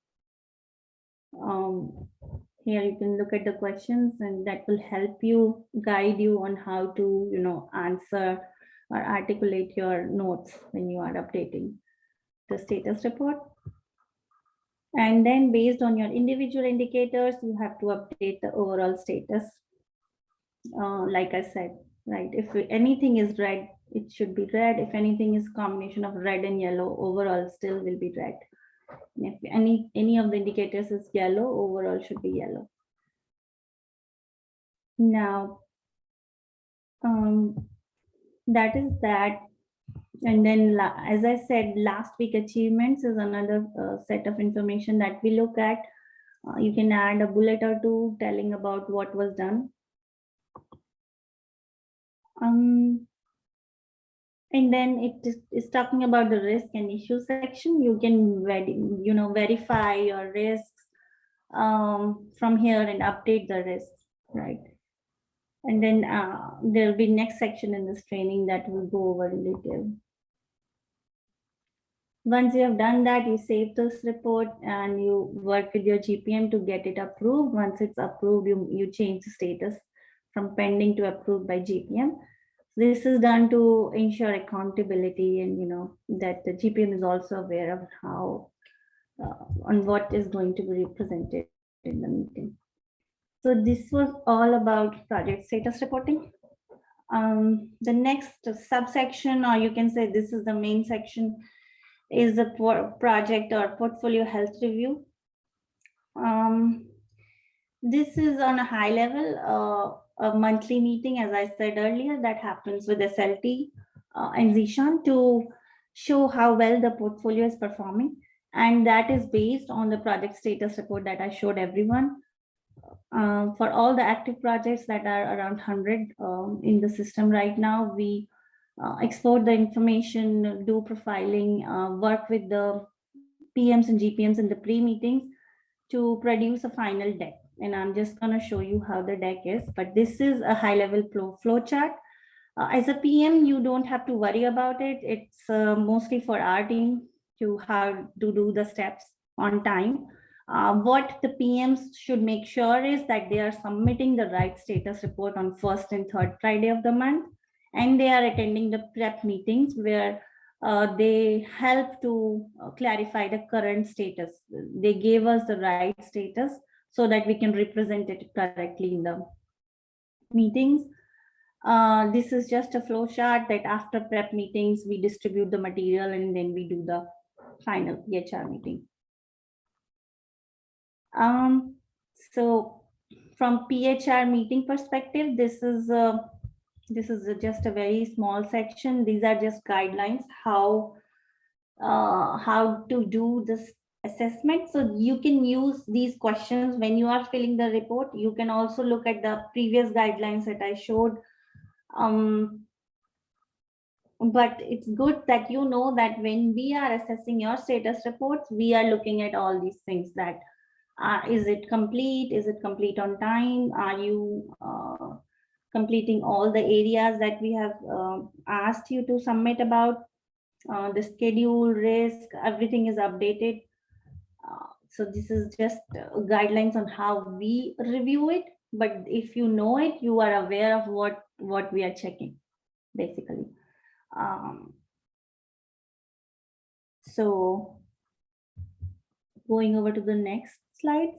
here you can look at the questions and that will help you, guide you on how to, answer or articulate your notes when you are updating the status report. And then based on your individual indicators, you have to update the overall status. Like I said, right, if anything is red, it should be red. If anything is combination of red and yellow, overall still will be red. And if any of the indicators is yellow, overall should be yellow. Now, that is that. And then, as I said, last week achievements is another set of information that we look at. You can add a bullet or two telling about what was done. And then it is talking about the risk and issue section. You can verify your risks from here and update the risks, right? And then there will be next section in this training that will go over in detail. Once you have done that, you save this report and you work with your GPM to get it approved. Once it's approved, you change the status from pending to approved by GPM. This is done to ensure accountability and that the GPM is also aware of how on what is going to be represented in the meeting. So this was all about project status reporting. The next subsection, or you can say this is the main section, is the project or portfolio health review. This is on a high level, a monthly meeting, as I said earlier, that happens with SLT and Zishan to show how well the portfolio is performing. And that is based on the project status report that I showed everyone. For all the active projects that are around 100 in the system right now, we export the information, do profiling, work with the PMs and GPMs in the pre-meetings to produce a final deck. And I'm just going to show you how the deck is, but this is a high-level flow chart. As a PM, you don't have to worry about it. It's mostly for our team to how to do the steps on time. What the PMs should make sure is that they are submitting the right status report on first and third Friday of the month, and they are attending the prep meetings where they help to clarify the current status. They gave us the right status so that we can represent it correctly in the meetings. This is just a flow chart that after prep meetings, we distribute the material and then we do the final PHR meeting. So from PHR meeting perspective, this is just a very small section. These are just guidelines how to do this assessment. So you can use these questions when you are filling the report. You can also look at the previous guidelines that I showed. But it's good that you know that when we are assessing your status reports, we are looking at all these things that is it complete? Is it complete on time? Are you completing all the areas that we have asked you to submit about? The schedule, risk, everything is updated. So this is just guidelines on how we review it. But if you know it, you are aware of what we are checking, basically. So going over to the next slides,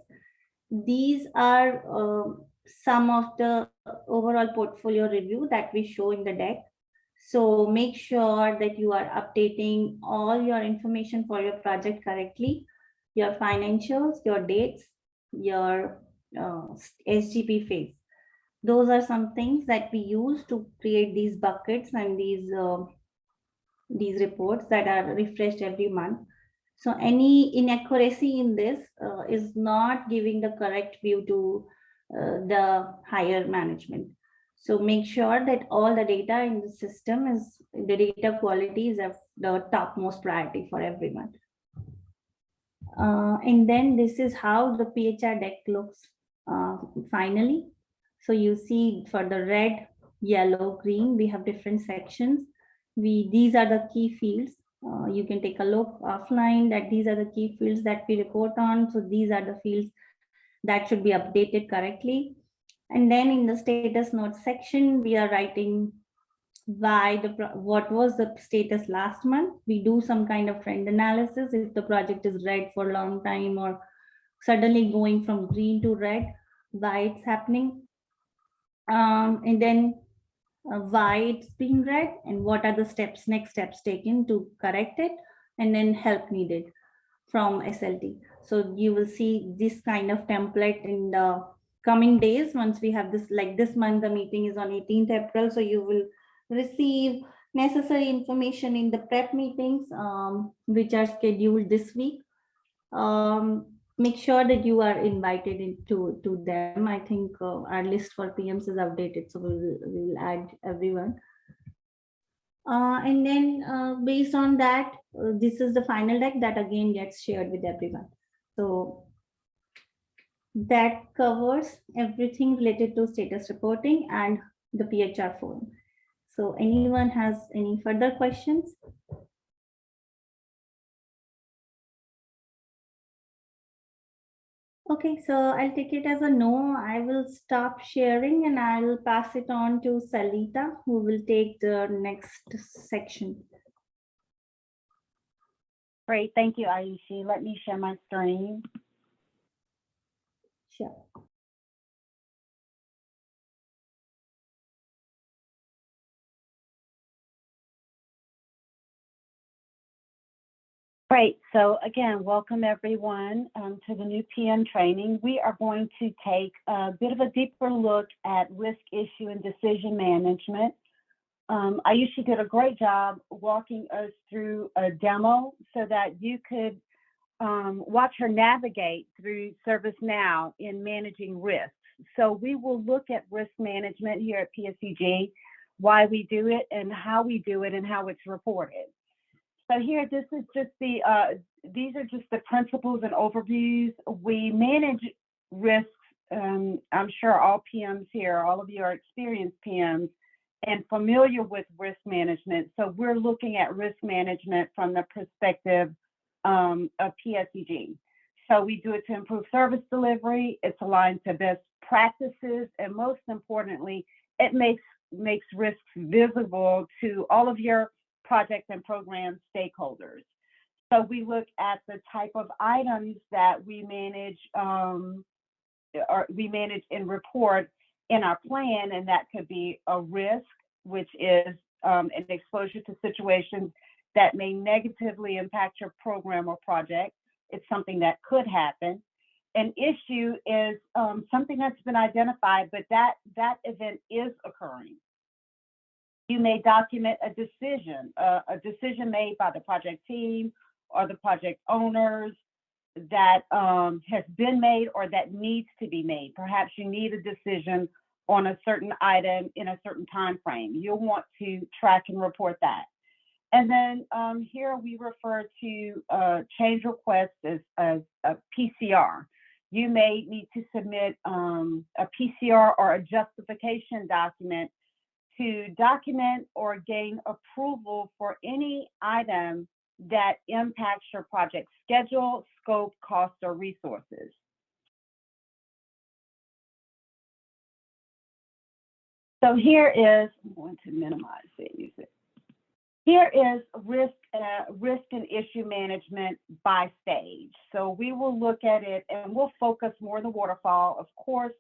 these are some of the overall portfolio review that we show in the deck. So make sure that you are updating all your information for your project correctly, your financials, your dates, your SGP phase. Those are some things that we use to create these buckets and these reports that are refreshed every month. So any inaccuracy in this is not giving the correct view to the higher management. So make sure that all the data in the system is, the data quality is of the topmost priority for everyone. And then this is how the PHR deck looks finally. So you see for the red, yellow, green, we have different sections. These are the key fields. You can take a look offline that these are the key fields that we report on. So these are the fields that should be updated correctly. And then in the status notes section, we are writing what was the status last month. We do some kind of trend analysis if the project is red for a long time or suddenly going from green to red, why it's happening. And then why it's being red and what are the next steps taken to correct it, and then help needed from SLT. So you will see this kind of template in the coming days. Once we have this, like this month, the meeting is on 18th April. So you will receive necessary information in the prep meetings, which are scheduled this week. Make sure that you are invited into them. I think our list for PMs is updated, so we will add everyone. And then based on that, this is the final deck that again gets shared with everyone. So that covers everything related to status reporting and the PHR forum. So anyone has any further questions? Okay, so I'll take it as a no. I will stop sharing and I'll pass it on to Salita, who will take the next section. Great, thank you, Aishi. Let me share my screen. Sure. Great, so again, welcome everyone to the new PM training. We are going to take a bit of a deeper look at risk issue and decision management. Aishi did a great job walking us through a demo so that you could watch her navigate through ServiceNow in managing risks. So we will look at risk management here at PSEG, why we do it and how we do it and how it's reported. So here, this is just these are just the principles and overviews. We manage risks. I'm sure all PMs here, all of you are experienced PMs and familiar with risk management. So we're looking at risk management from the perspective of PSEG. So we do it to improve service delivery. It's aligned to best practices, and most importantly, it makes risks visible to all of your project and program stakeholders. So we look at the type of items that we manage and report in our plan, and that could be a risk, which is an exposure to situations that may negatively impact your program or project. It's something that could happen. An issue is something that's been identified, but that event is occurring. You may document a decision made by the project team or the project owners that has been made or that needs to be made. Perhaps you need a decision on a certain item in a certain time frame. You'll want to track and report that. And then here we refer to change requests as a PCR. You may need to submit a PCR or a justification document to document or gain approval for any item that impacts your project schedule, scope, cost, or resources. So here is, I'm going to minimize it. Here is risk and issue management by stage. So we will look at it and we'll focus more on the waterfall. Of course,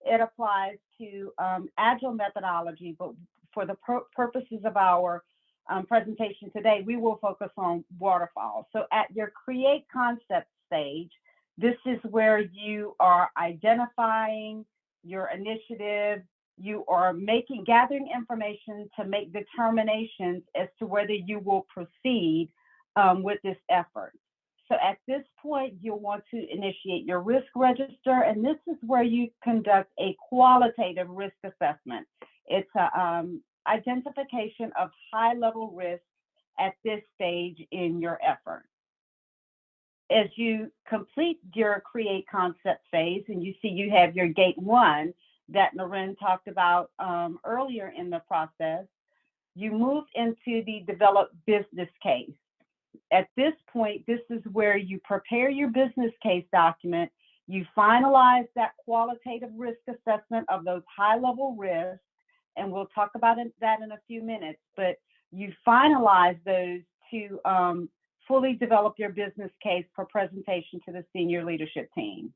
it applies to agile methodology, but for the purposes of our presentation today, we will focus on waterfall. So at your create concept stage, this is where you are identifying your initiative. You are gathering information to make determinations as to whether you will proceed with this effort. So at this point, you'll want to initiate your risk register, and this is where you conduct a qualitative risk assessment. It's an identification of high-level risks at this stage in your effort. As you complete your create concept phase, and you see you have your gate 1 that Naren talked about earlier in the process, you move into the develop business case. At this point, this is where you prepare your business case document, you finalize that qualitative risk assessment of those high-level risks, and we'll talk about that in a few minutes, but you finalize those to fully develop your business case for presentation to the senior leadership team.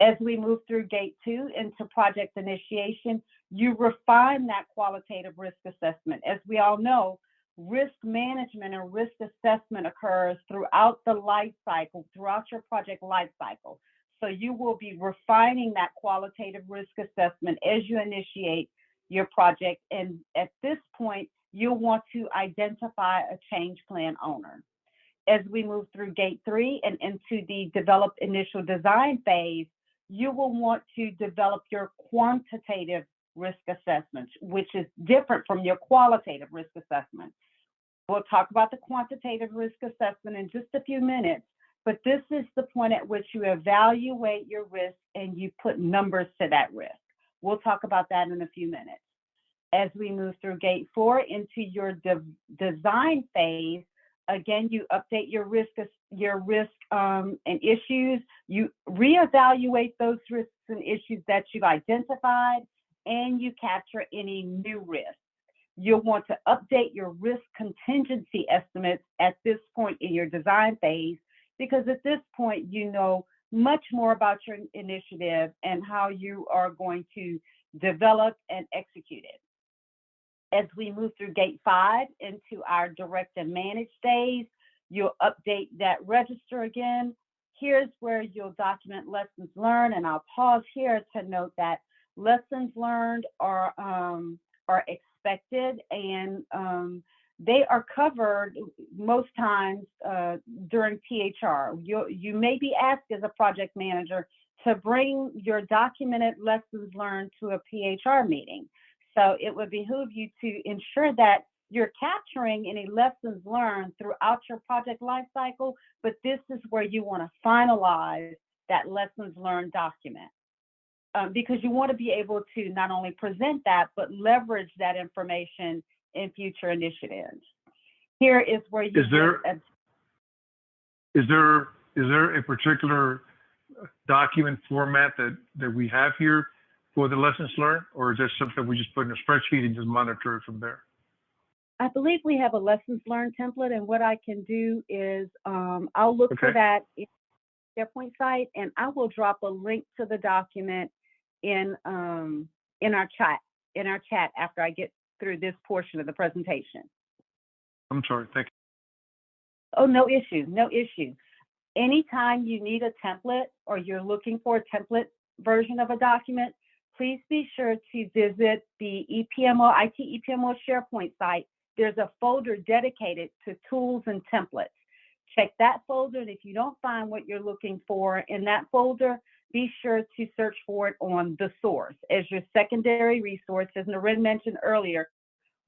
As we move through gate 2 into project initiation, you refine that qualitative risk assessment. As we all know, risk management and risk assessment occurs throughout the life cycle, throughout your project life cycle. So you will be refining that qualitative risk assessment as you initiate your project. And at this point, you'll want to identify a change plan owner. As we move through gate 3 and into the develop initial design phase, you will want to develop your quantitative risk assessments, which is different from your qualitative risk assessment. We'll talk about the quantitative risk assessment in just a few minutes, but this is the point at which you evaluate your risk and you put numbers to that risk. We'll talk about that in a few minutes. As we move through gate 4 into your design phase, again, you update your risk and issues. You reevaluate those risks and issues that you've identified, and you capture any new risks. You'll want to update your risk contingency estimates at this point in your design phase, because at this point, you know much more about your initiative and how you are going to develop and execute it. As we move through gate 5 into our direct and manage phase, you'll update that register again. Here's where you'll document lessons learned, and I'll pause here to note that lessons learned are expected, and they are covered most times during PHR. You may be asked as a project manager to bring your documented lessons learned to a PHR meeting. So it would behoove you to ensure that you're capturing any lessons learned throughout your project lifecycle, but this is where you want to finalize that lessons learned document. Because you want to be able to not only present that, but leverage that information in future initiatives. Here is where you is there a particular document format that we have here for the lessons learned, or is that something we just put in a spreadsheet and just monitor it from there? I believe we have a lessons learned template, and what I can do is I'll look for that in the SharePoint site, and I will drop a link to the document in our chat after I get through this portion of the presentation. I'm sorry, thank you. Oh, no issue, no issue. Anytime you need a template or you're looking for a template version of a document, please be sure to visit the EPMO, IT EPMO SharePoint site. There's a folder dedicated to tools and templates. Check that folder, and if you don't find what you're looking for in that folder, be sure to search for it on the source as your secondary resource. As Naren mentioned earlier,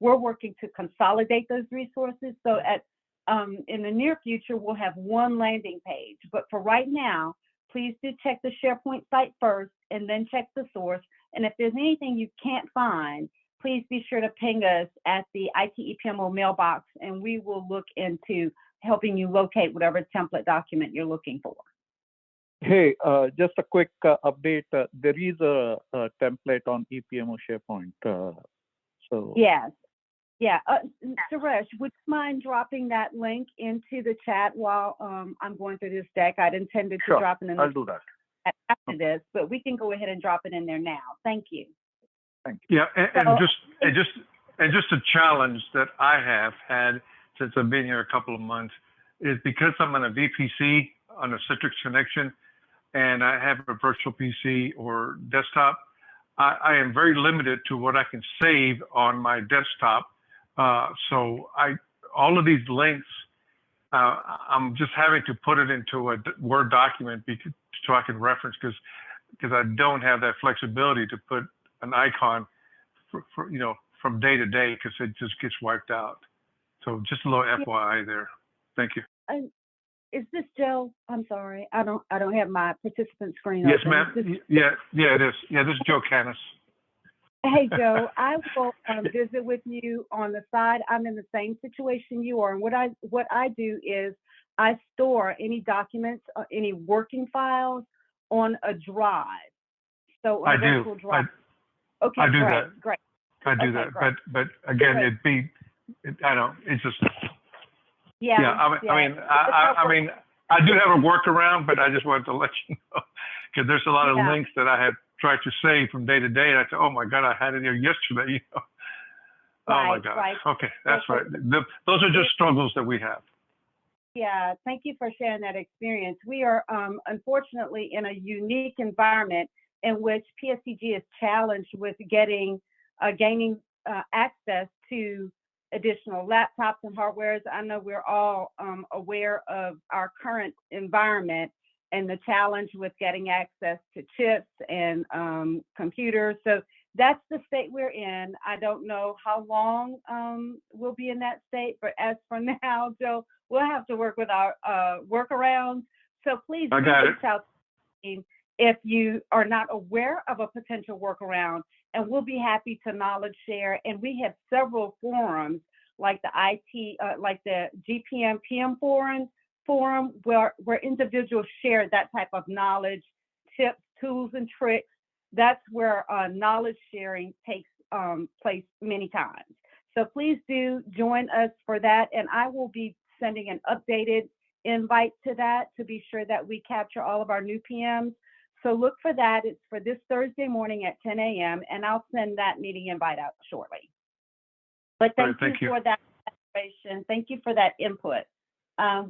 we're working to consolidate those resources. So in the near future, we'll have one landing page. But for right now, please do check the SharePoint site first and then check the source. And if there's anything you can't find, please be sure to ping us at the IT EPMO mailbox, and we will look into helping you locate whatever template document you're looking for. Hey, just a quick update. There is a template on EPMO SharePoint. So yes, yeah. Suresh, would you mind dropping that link into the chat while I'm going through this deck? I'd intended to drop it in. I'll do that after this, but we can go ahead and drop it in there now. Thank you. Thank you. Yeah, and just a challenge that I have had since I've been here a couple of months is because I'm on a VPC on a Citrix connection, and I have a virtual PC or desktop, I am very limited to what I can save on my desktop. So all of these links, I'm just having to put it into a Word document so I can reference, because I don't have that flexibility to put an icon for from day to day, because it just gets wiped out. So just a little FYI there. Thank you. is this Joe? I'm sorry, I don't have my participant screen Yes, open. ma'am. Is this- Yeah, it is. Yeah, this is Joe Canis. Hey, Joe, I will visit with you on the side. I'm in the same situation you are. And what I do is I store any documents, any working files on a drive. So on I a do. virtual drive. Okay, I do great, that. great. I do Okay, that. great. But again, Great. I know, it's just, Yeah. yeah, I mean, I do have a workaround, but I just wanted to let you know, because there's a lot of Yeah. links that I have tried to save from day to day, and I said, oh my God, I had it here yesterday, you know. Oh my Right, God. right. Okay, that's Well, right. Those are just struggles that we have. Yeah, thank you for sharing that experience. We are unfortunately in a unique environment in which PSCG is challenged with gaining access to additional laptops and hardwares. I know we're all aware of our current environment and the challenge with getting access to chips and computers. So that's the state we're in. I don't know how long we'll be in that state, but as for now, Joe, we'll have to work with our workarounds. So please I got reach out to me if you are not aware of a potential workaround, and we'll be happy to knowledge share. And we have several forums like the IT, like the GPM PM forum where individuals share that type of knowledge, tips, tools, and tricks. That's where knowledge sharing takes place many times. So please do join us for that. And I will be sending an updated invite to that to be sure that we capture all of our new PMs. So look for that. It's for this Thursday morning at 10 a.m. and I'll send that meeting invite out shortly. But thank you for that information. Thank you for that input.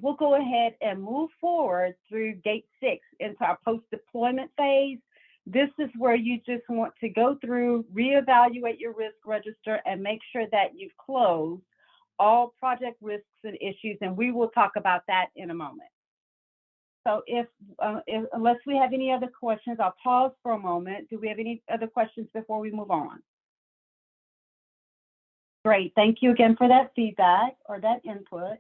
We'll go ahead and move forward through gate 6 into our post-deployment phase. This is where you just want to go through, reevaluate your risk register, and make sure that you've closed all project risks and issues, and we will talk about that in a moment. So unless we have any other questions, I'll pause for a moment. Do we have any other questions before we move on? Great, thank you again for that feedback or that input.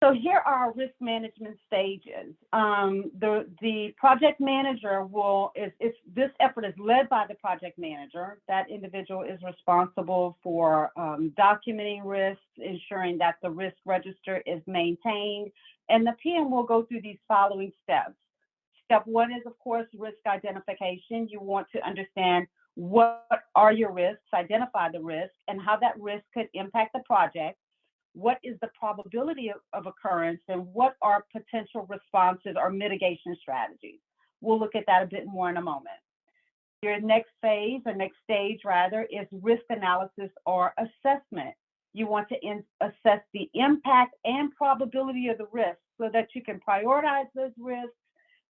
So here are our risk management stages. The project manager this effort is led by the project manager. That individual is responsible for documenting risks, ensuring that the risk register is maintained, and the PM will go through these following steps. Step 1 is, of course, risk identification. You want to understand what are your risks, identify the risk, and how that risk could impact the project. What is the probability of occurrence, and what are potential responses or mitigation strategies? We'll look at that a bit more in a moment. Your next phase, or next stage rather, is risk analysis or assessment. You want to assess the impact and probability of the risk so that you can prioritize those risks,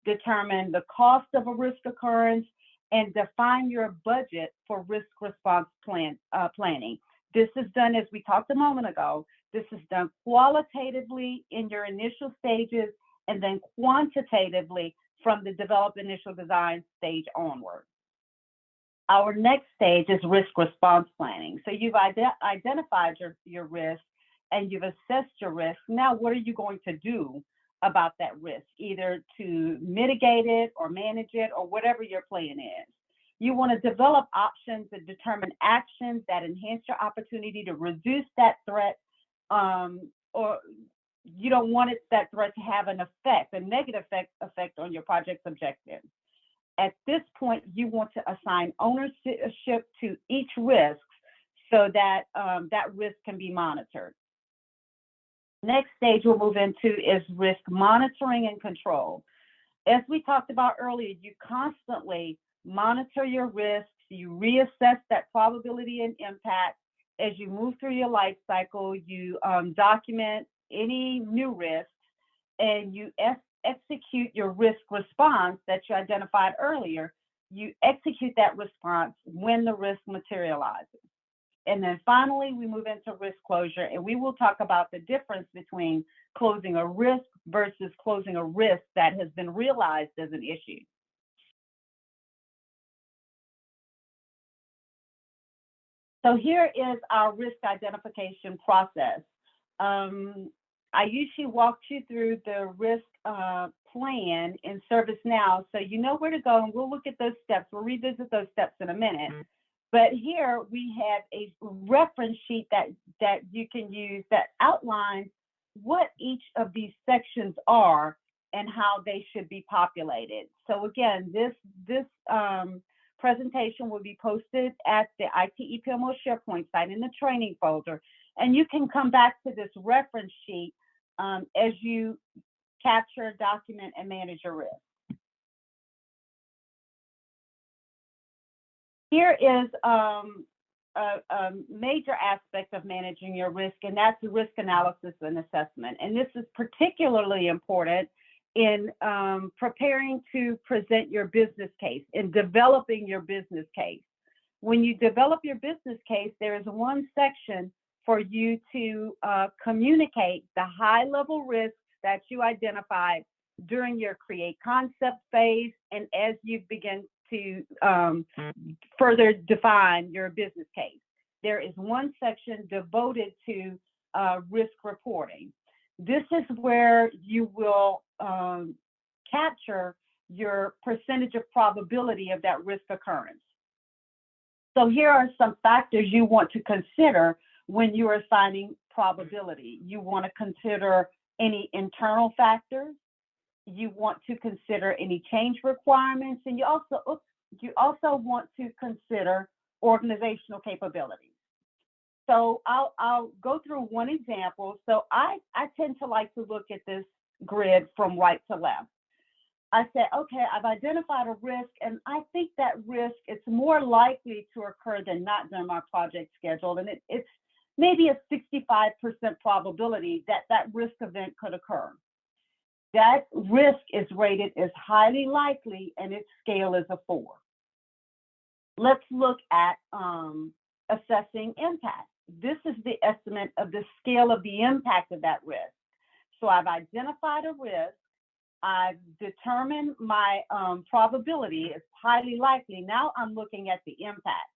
determine the cost of a risk occurrence, and define your budget for risk response planning. This is done, as we talked a moment ago, this is done qualitatively in your initial stages and then quantitatively from the develop initial design stage onward. Our next stage is risk response planning. So you've identified your risk and you've assessed your risk. Now, what are you going to do about that risk, either to mitigate it or manage it or whatever your plan is? You want to develop options and determine actions that enhance your opportunity to reduce that threat, or you don't want that threat to have an effect, a negative effect on your project's objectives. At this point, you want to assign ownership to each risk so that that risk can be monitored. Next stage we'll move into is risk monitoring and control. As we talked about earlier, you constantly monitor your risks, you reassess that probability and impact. As you move through your life cycle, you document any new risks, and you execute your risk response that you identified earlier. You execute that response when the risk materializes. And then finally, we move into risk closure, and we will talk about the difference between closing a risk versus closing a risk that has been realized as an issue. So here is our risk identification process. I usually walk you through the risk plan in ServiceNow, so you know where to go, and we'll look at those steps. We'll revisit those steps in a minute. But here we have a reference sheet that you can use that outlines what each of these sections are and how they should be populated. So again, this presentation will be posted at the IT EPMO SharePoint site in the training folder, and you can come back to this reference sheet as you capture, document, and manage your risk. Here is a major aspect of managing your risk, and that's the risk analysis and assessment. And this is particularly important in preparing to present your business case, in developing your business case. When you develop your business case, there is one section for you to communicate the high-level risks that you identified during your create concept phase and as you begin to further define your business case. There is one section devoted to risk reporting. This is where you will capture your percentage of probability of that risk occurrence. So here are some factors you want to consider when you are assigning probability. You want to consider any internal factors. You want to consider any change requirements, and you also want to consider organizational capabilities. So I'll go through one example. So I tend to like to look at this grid from right to left. I said, okay, I've identified a risk, and I think that risk is more likely to occur than not during my project schedule, and it's maybe a 65% probability that that risk event could occur. That risk is rated as highly likely, and its scale is a 4. Let's look at assessing impact. This is the estimate of the scale of the impact of that risk. So I've identified a risk. I've determined my probability is highly likely. Now I'm looking at the impact.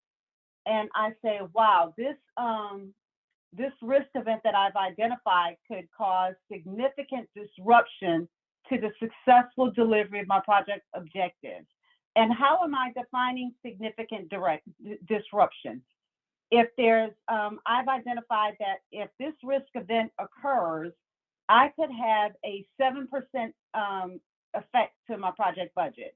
And I say, wow, this risk event that I've identified could cause significant disruption to the successful delivery of my project objectives. And how am I defining significant disruption? If there's, I've identified that if this risk event occurs, I could have a 7% effect to my project budget.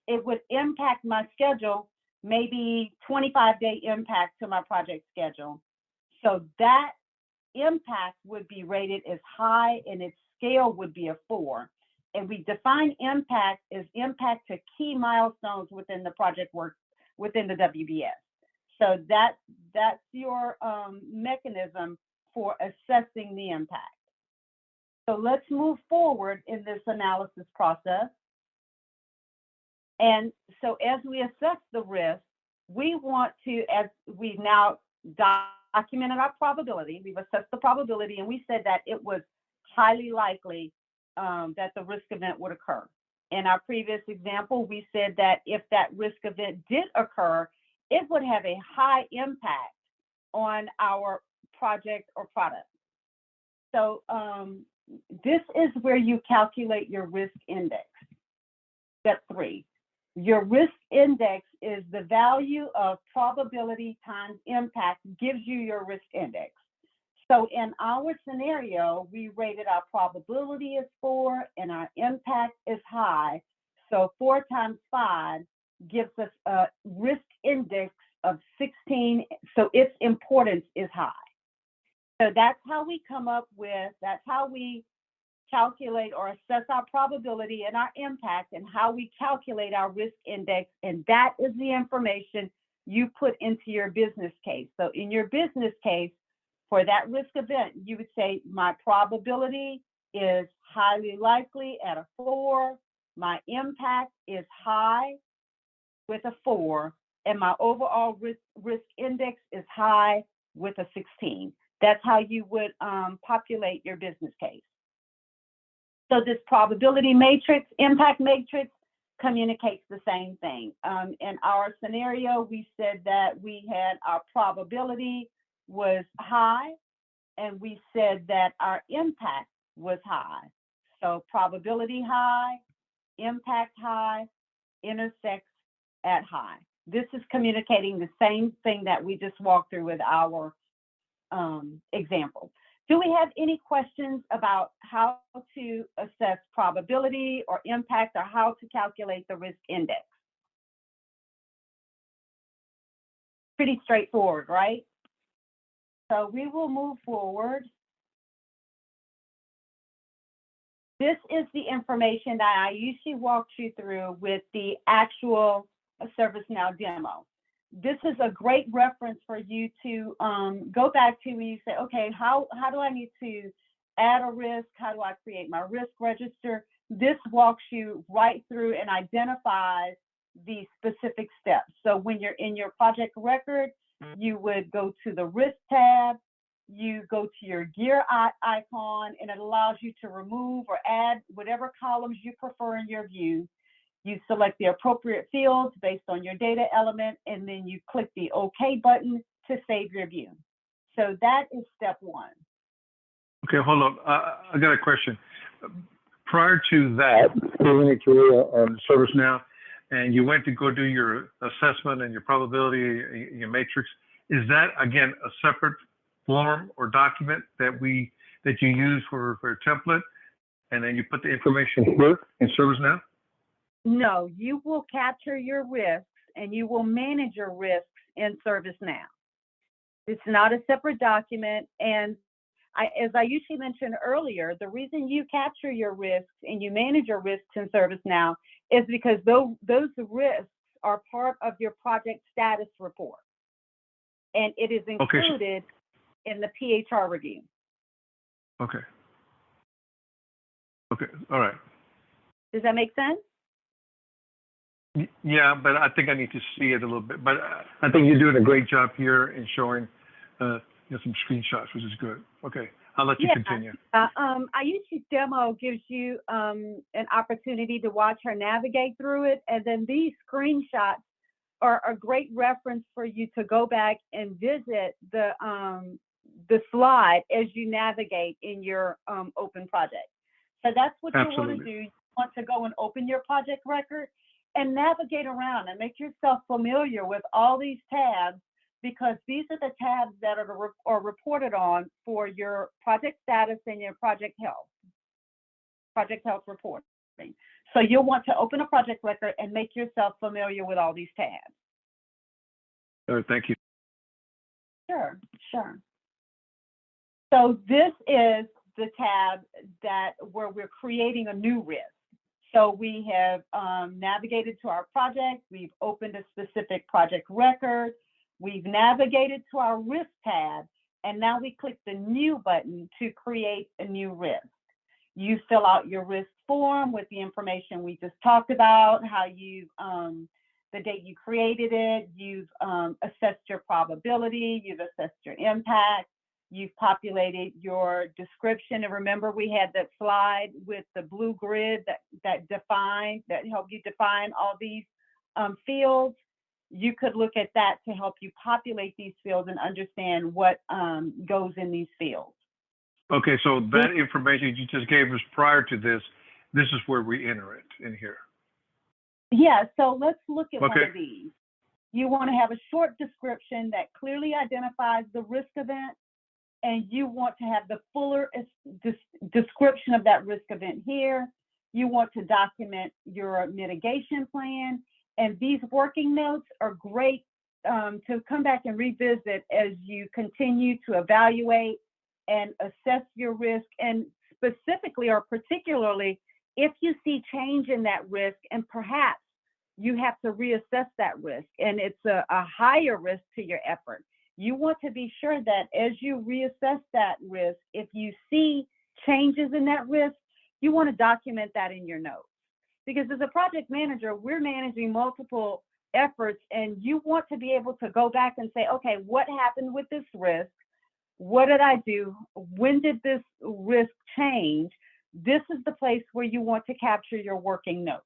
It would impact my schedule, maybe 25-day impact to my project schedule. So that impact would be rated as high, and its scale would be a 4. And we define impact as impact to key milestones within the project work within the WBS. So that's your mechanism for assessing the impact. So let's move forward in this analysis process. And so as we assess the risk, we want to, as we've now documented our probability, we've assessed the probability, and we said that it was highly likely that the risk event would occur. In our previous example, we said that if that risk event did occur, it would have a high impact on our project or product. So this is where you calculate your risk index. Step 3. Your risk index is the value of probability times impact gives you your risk index. So in our scenario, we rated our probability as 4 and our impact is high. So 4 times 5 gives us a risk index of 16. So its importance is high. So that's how we come up with, that's how we calculate or assess our probability and our impact, and how we calculate our risk index. And that is the information you put into your business case. So in your business case, for that risk event, you would say my probability is highly likely at a 4, my impact is high with a 4, and my overall risk index is high with a 16. That's how you would populate your business case. So this probability matrix, impact matrix, communicates the same thing. In our scenario, we said that we had our probability was high, and we said that our impact was high. So probability high, impact high, intersects at high. This is communicating the same thing that we just walked through with our example. Do we have any questions about how to assess probability or impact, or how to calculate the risk index? Pretty straightforward, right? So we will move forward. This is the information that I usually walk you through with the actual ServiceNow demo. This is a great reference for you to go back to when you say, okay, how do I need to add a risk? How do I create my risk register? This walks you right through and identifies the specific steps. So when you're in your project record, you would go to the risk tab, you go to your gear icon, and it allows you to remove or add whatever columns you prefer in your view. You select the appropriate fields based on your data element, and then you click the OK button to save your view. So that is step one. Okay, hold on. I got a question. Prior to that, you went to ServiceNow, and you went to go do your assessment and your probability, your matrix. Is that, again, a separate form or document that you use for a template, and then you put the information here in ServiceNow? No, you will capture your risks and you will manage your risks in ServiceNow. It's not a separate document. And as I usually mentioned earlier, the reason you capture your risks and you manage your risks in ServiceNow is because those risks are part of your project status report. And it is included in the PHR review. Okay. Okay, all right. Does that make sense? Yeah, but I think I need to see it a little bit. But I think you're doing a great job here in showing some screenshots, which is good. Okay, I'll let you continue. I usually demo gives you an opportunity to watch her navigate through it, and then these screenshots are a great reference for you to go back and visit the slide as you navigate in your open project. So that's what you want to do. You want to go and open your project record and navigate around and make yourself familiar with all these tabs, because these are the tabs that are reported on for your project status and your project health reporting. So you'll want to open a project record and make yourself familiar with all these tabs. All right, thank you. Sure, sure. So this is the tab where we're creating a new risk. So we have navigated to our project, we've opened a specific project record, we've navigated to our risk tab, and now we click the new button to create a new risk. You fill out your risk form with the information we just talked about, how you, the date you created it, you've assessed your probability, you've assessed your impact, you've populated your description. And remember, we had that slide with the blue grid that helped you define all these fields. You could look at that to help you populate these fields and understand what goes in these fields. Okay, so that information you just gave us prior to this is where we enter it in here. Yeah, so let's look at one of these. You want to have a short description that clearly identifies the risk event, and you want to have the fuller description of that risk event here. You want to document your mitigation plan, and these working notes are great to come back and revisit as you continue to evaluate and assess your risk, and specifically or particularly if you see change in that risk and perhaps you have to reassess that risk and it's a higher risk to your effort. You want to be sure that as you reassess that risk, if you see changes in that risk, you want to document that in your notes. Because as a project manager, we're managing multiple efforts, and you want to be able to go back and say, okay, what happened with this risk? What did I do? When did this risk change? This is the place where you want to capture your working notes.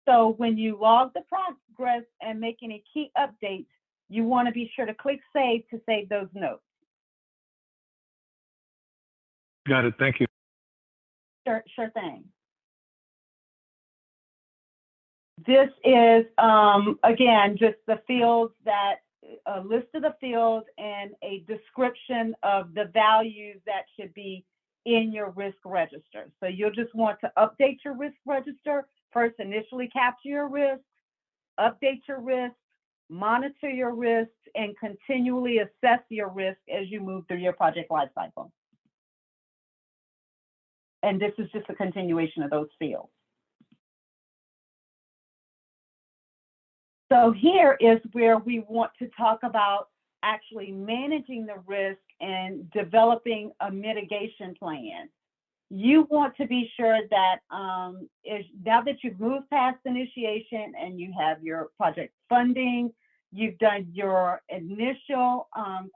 So when you log the progress and make any key updates, you want to be sure to click save to save those notes. Got it. Thank you. Sure thing. This is, again, just the fields that, a list of the fields and a description of the values that should be in your risk register. So you'll just want to update your risk register. First, initially capture your risks, update your risks, monitor your risks, and continually assess your risk as you move through your project lifecycle. And this is just a continuation of those fields. So here is where we want to talk about actually managing the risk and developing a mitigation plan. You want to be sure that now that you've moved past initiation and you have your project funding, you've done your initial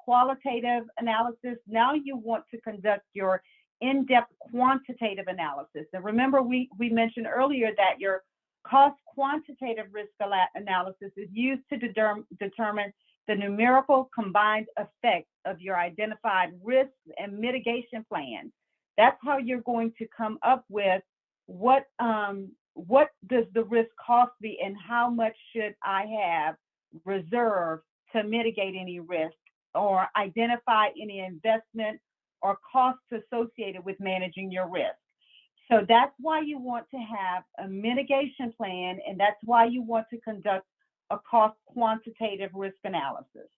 qualitative analysis, now you want to conduct your in-depth quantitative analysis. And remember, we mentioned earlier that your cost quantitative risk analysis is used to determine the numerical combined effect of your identified risks and mitigation plans. That's how you're going to come up with what does the risk cost be and how much should I have reserved to mitigate any risk or identify any investment or costs associated with managing your risk. So that's why you want to have a mitigation plan, and that's why you want to conduct a cost quantitative risk analysis.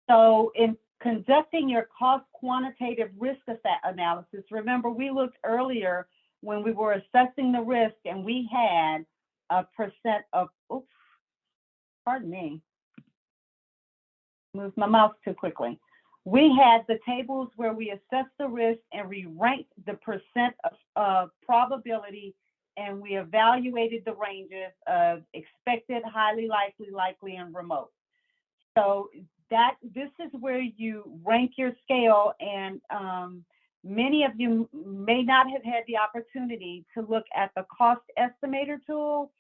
So in conducting your cost quantitative risk analysis, remember we looked earlier when we were assessing the risk and we had a percent of, oops, pardon me, moved my mouse too quickly. We had the tables where we assessed the risk and we ranked the percent of probability, and we evaluated the ranges of expected, highly likely, likely, and remote. So this is where you rank your scale, and many of you may not have had the opportunity to look at the cost estimator tool.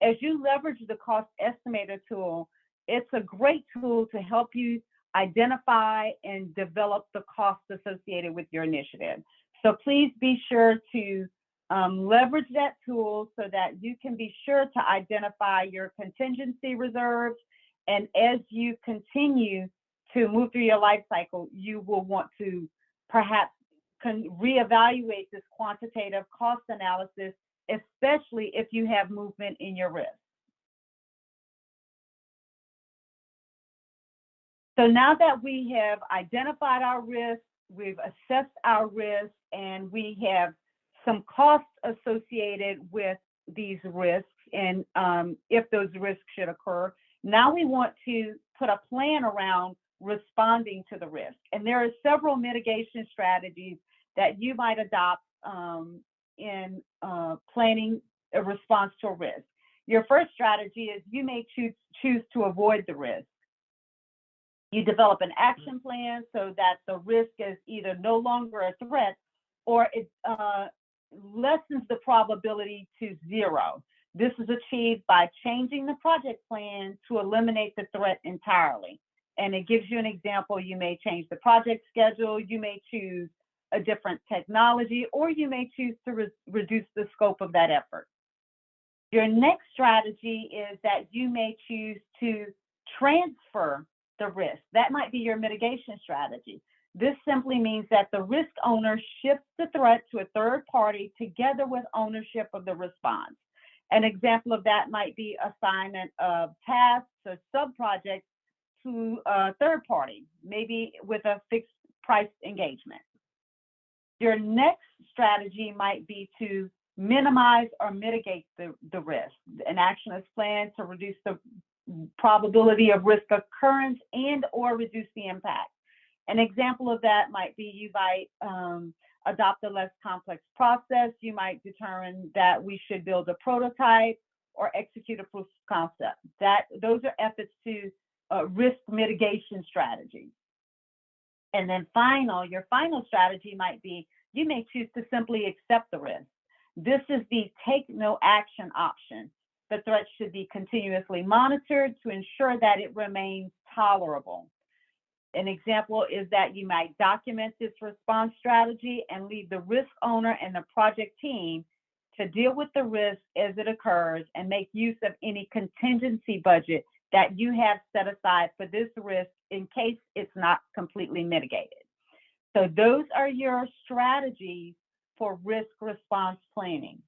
As you leverage the cost estimator tool, it's a great tool to help you identify and develop the costs associated with your initiative. So please be sure to leverage that tool so that you can be sure to identify your contingency reserves. And as you continue to move through your life cycle, you will want to perhaps reevaluate this quantitative cost analysis, especially if you have movement in your risk. So now that we have identified our risks, we've assessed our risks, and we have some costs associated with these risks and if those risks should occur, now we want to put a plan around responding to the risk. And there are several mitigation strategies that you might adopt in planning a response to a risk. Your first strategy is you may choose to avoid the risk. You develop an action plan so that the risk is either no longer a threat or it lessens the probability to zero. This is achieved by changing the project plan to eliminate the threat entirely. And it gives you an example. You may change the project schedule, you may choose a different technology, or you may choose to reduce the scope of that effort. Your next strategy is that you may choose to transfer the risk. That might be your mitigation strategy. This simply means that the risk owner shifts the threat to a third party together with ownership of the response. An example of that might be assignment of tasks or sub-projects to a third party, maybe with a fixed price engagement. Your next strategy might be to minimize or mitigate the risk. An action is planned to reduce the probability of risk occurrence and or reduce the impact. An example of that might be you might adopt a less complex process. You might determine that we should build a prototype or execute a proof of concept. Those are efforts to risk mitigation strategies. And then your final strategy might be you may choose to simply accept the risk. This is the take no action option. The threat should be continuously monitored to ensure that it remains tolerable. An example is that you might document this response strategy and leave the risk owner and the project team to deal with the risk as it occurs and make use of any contingency budget that you have set aside for this risk in case it's not completely mitigated. So those are your strategies for risk response planning.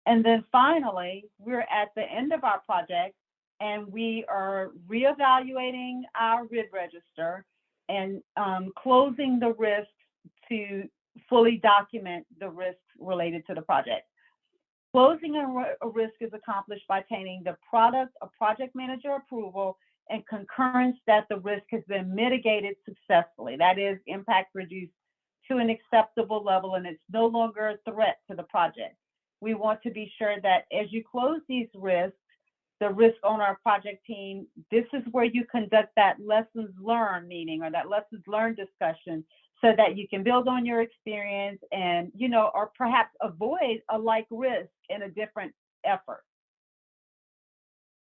And then finally, we're at the end of our project and we are reevaluating our RID register and closing the risks to fully document the risks related to the project. Closing a risk is accomplished by obtaining the product or project manager approval and concurrence that the risk has been mitigated successfully. That is, impact reduced to an acceptable level and it's no longer a threat to the project. We want to be sure that as you close these risks, the risk owner or project team, this is where you conduct that lessons learned meeting or that lessons learned discussion so that you can build on your experience and, you know, or perhaps avoid a like risk in a different effort.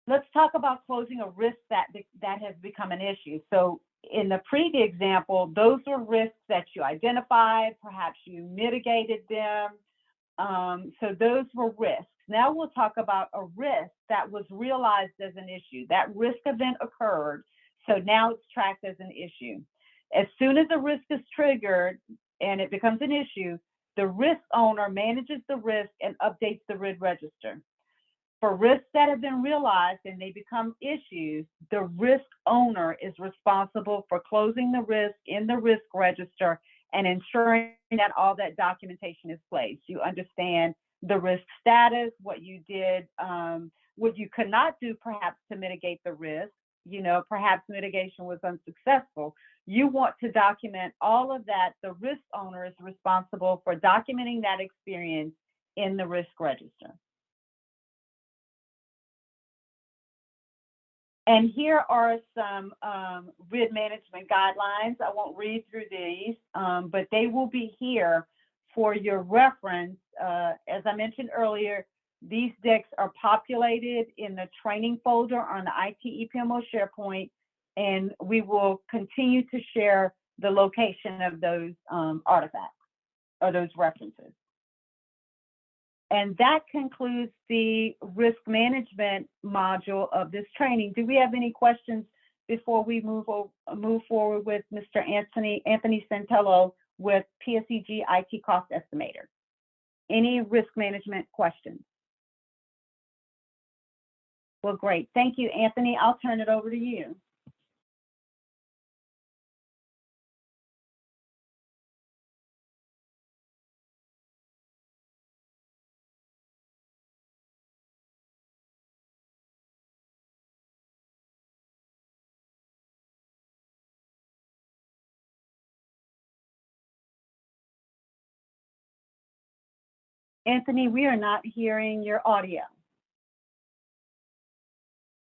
Let's talk about closing a risk that has become an issue. So in the previous example, those were risks that you identified, perhaps you mitigated them. So those were risks. Now we'll talk about a risk that was realized as an issue. That risk event occurred, so now it's tracked as an issue. As soon as a risk is triggered and it becomes an issue, the risk owner manages the risk and updates the RID register. For risks that have been realized and they become issues, the risk owner is responsible for closing the risk in the risk register and ensuring that all that documentation is placed. You understand the risk status, what you did, what you could not do perhaps to mitigate the risk, you know, perhaps mitigation was unsuccessful. You want to document all of that. The risk owner is responsible for documenting that experience in the risk register. And here are some RID management guidelines. I won't read through these, but they will be here for your reference. As I mentioned earlier, these decks are populated in the training folder on the IT EPMO SharePoint, and we will continue to share the location of those artifacts or those references. And that concludes the risk management module of this training. Do we have any questions before we move forward with Mr. Anthony Santello with PSEG IT Cost Estimator? Any risk management questions? Well, great. Thank you, Anthony. I'll turn it over to you. Anthony, we are not hearing your audio.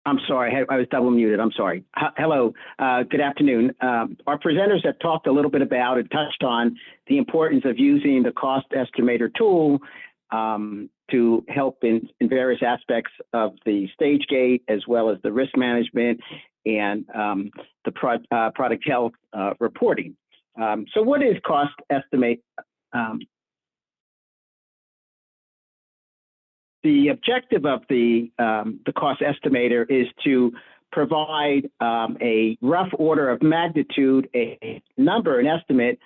I'm sorry, I was double muted. I'm sorry. Hello, good afternoon. Our presenters have talked a little bit about and touched on the importance of using the cost estimator tool to help in various aspects of the stage gate, as well as the risk management and the product health reporting. So what is cost estimate? The objective of the cost estimator is to provide a rough order of magnitude, a number, an estimate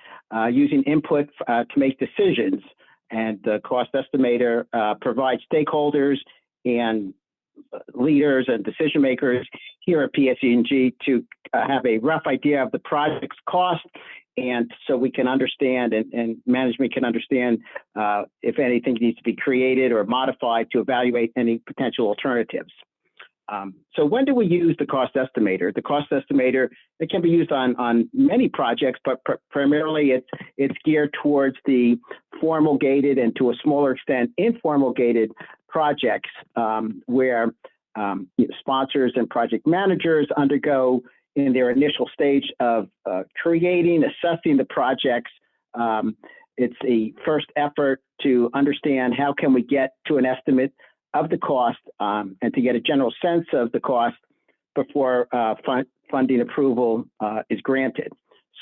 using input to make decisions. And the cost estimator provides stakeholders and leaders and decision makers here at PSEG to have a rough idea of the project's cost, and so we can understand and management can understand if anything needs to be created or modified to evaluate any potential alternatives. So when do we use the cost estimator? The cost estimator, it can be used on many projects, but primarily it's geared towards the formal gated and to a smaller extent informal gated projects where sponsors and project managers undergo in their initial stage of creating, assessing the projects. It's a first effort to understand how can we get to an estimate of the cost and to get a general sense of the cost before funding approval is granted.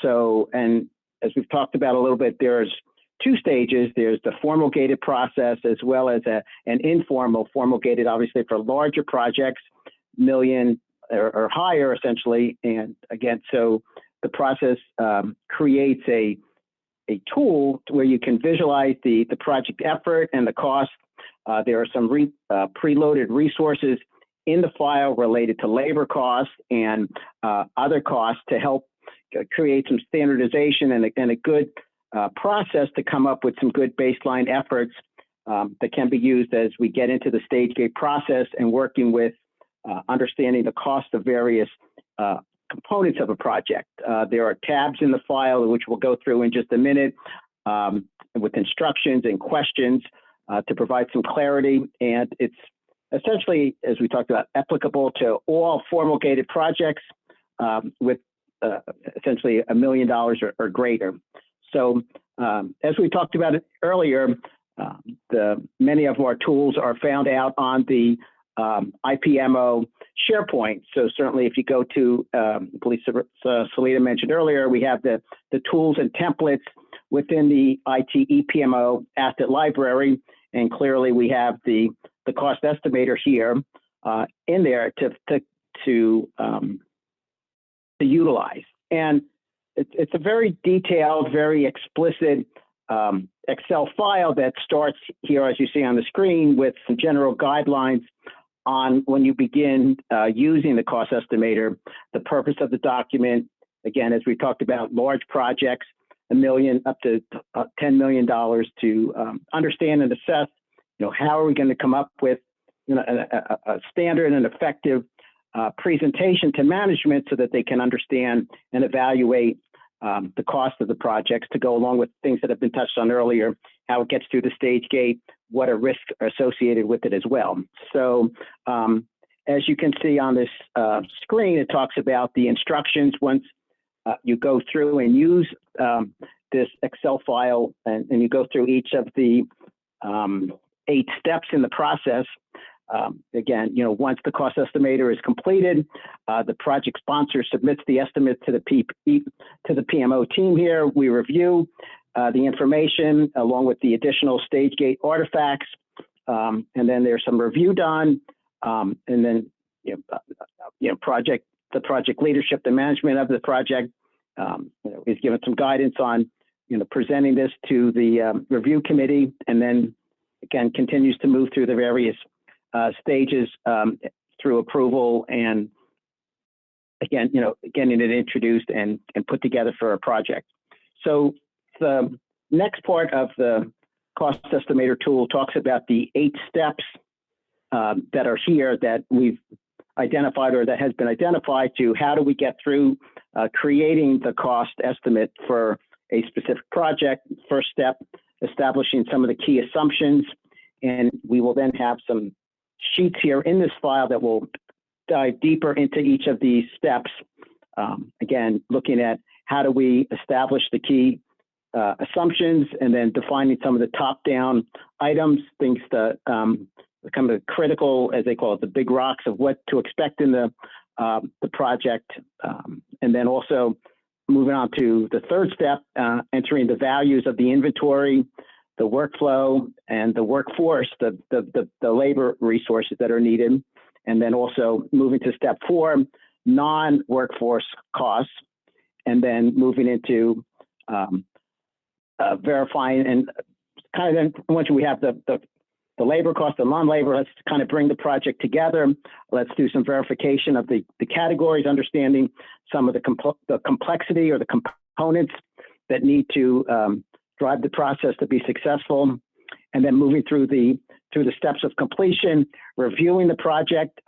So, and as we've talked about a little bit, there's two stages. There's the formal gated process as well as an informal. Formal gated, obviously, for larger projects, million or higher, essentially. And again, so the process creates a tool where you can visualize the project effort and the cost. There are some preloaded resources in the file related to labor costs and other costs to help create some standardization and a good process to come up with some good baseline efforts that can be used as we get into the stage gate process and working with understanding the cost of various components of a project. There are tabs in the file, which we'll go through in just a minute, with instructions and questions to provide some clarity. And it's essentially, as we talked about, applicable to all formal gated projects with essentially $1 million or greater. So as we talked about it earlier, many of our tools are found out on the IPMO SharePoint. So certainly if you go to, Salita mentioned earlier, we have the tools and templates within the IT EPMO asset library. And clearly we have the cost estimator here in there to utilize. And it's a very detailed, very explicit Excel file that starts here, as you see on the screen, with some general guidelines on when you begin using the cost estimator, the purpose of the document. Again, as we talked about, large projects, $1 million up to $10 million to understand and assess, how are we going to come up with a standard and effective presentation to management so that they can understand and evaluate the cost of the projects to go along with things that have been touched on earlier, how it gets through the stage gate, what are risks associated with it as well. So as you can see on this screen, it talks about the instructions once you go through and use this Excel file and you go through each of the 8 steps in the process. Again, once the cost estimator is completed, the project sponsor submits the estimate to the PMO team here. We review the information along with the additional stage gate artifacts, and then there's some review done, and then the project leadership, the management of the project is given some guidance on presenting this to the review committee, and then again continues to move through the various stages through approval and again, getting it introduced and put together for a project. So the next part of the cost estimator tool talks about the 8 steps that are here that we've identified or that has been identified to how do we get through creating the cost estimate for a specific project. First step, establishing some of the key assumptions, and we will then have some sheets here in this file that will dive deeper into each of these steps. Again, looking at how do we establish the key assumptions and then defining some of the top-down items, things that become critical, as they call it, the big rocks of what to expect in the project. And then also moving on to the third step, entering the values of the inventory, the workflow, and the workforce, the labor resources that are needed. And then also moving to step 4, non-workforce costs, and then moving into verifying and kind of then once we have the labor cost, the non-labor, let's kind of bring the project together. Let's do some verification of the categories, understanding some of the complexity or the components that need to drive the process to be successful, and then moving through the steps of completion, reviewing the project,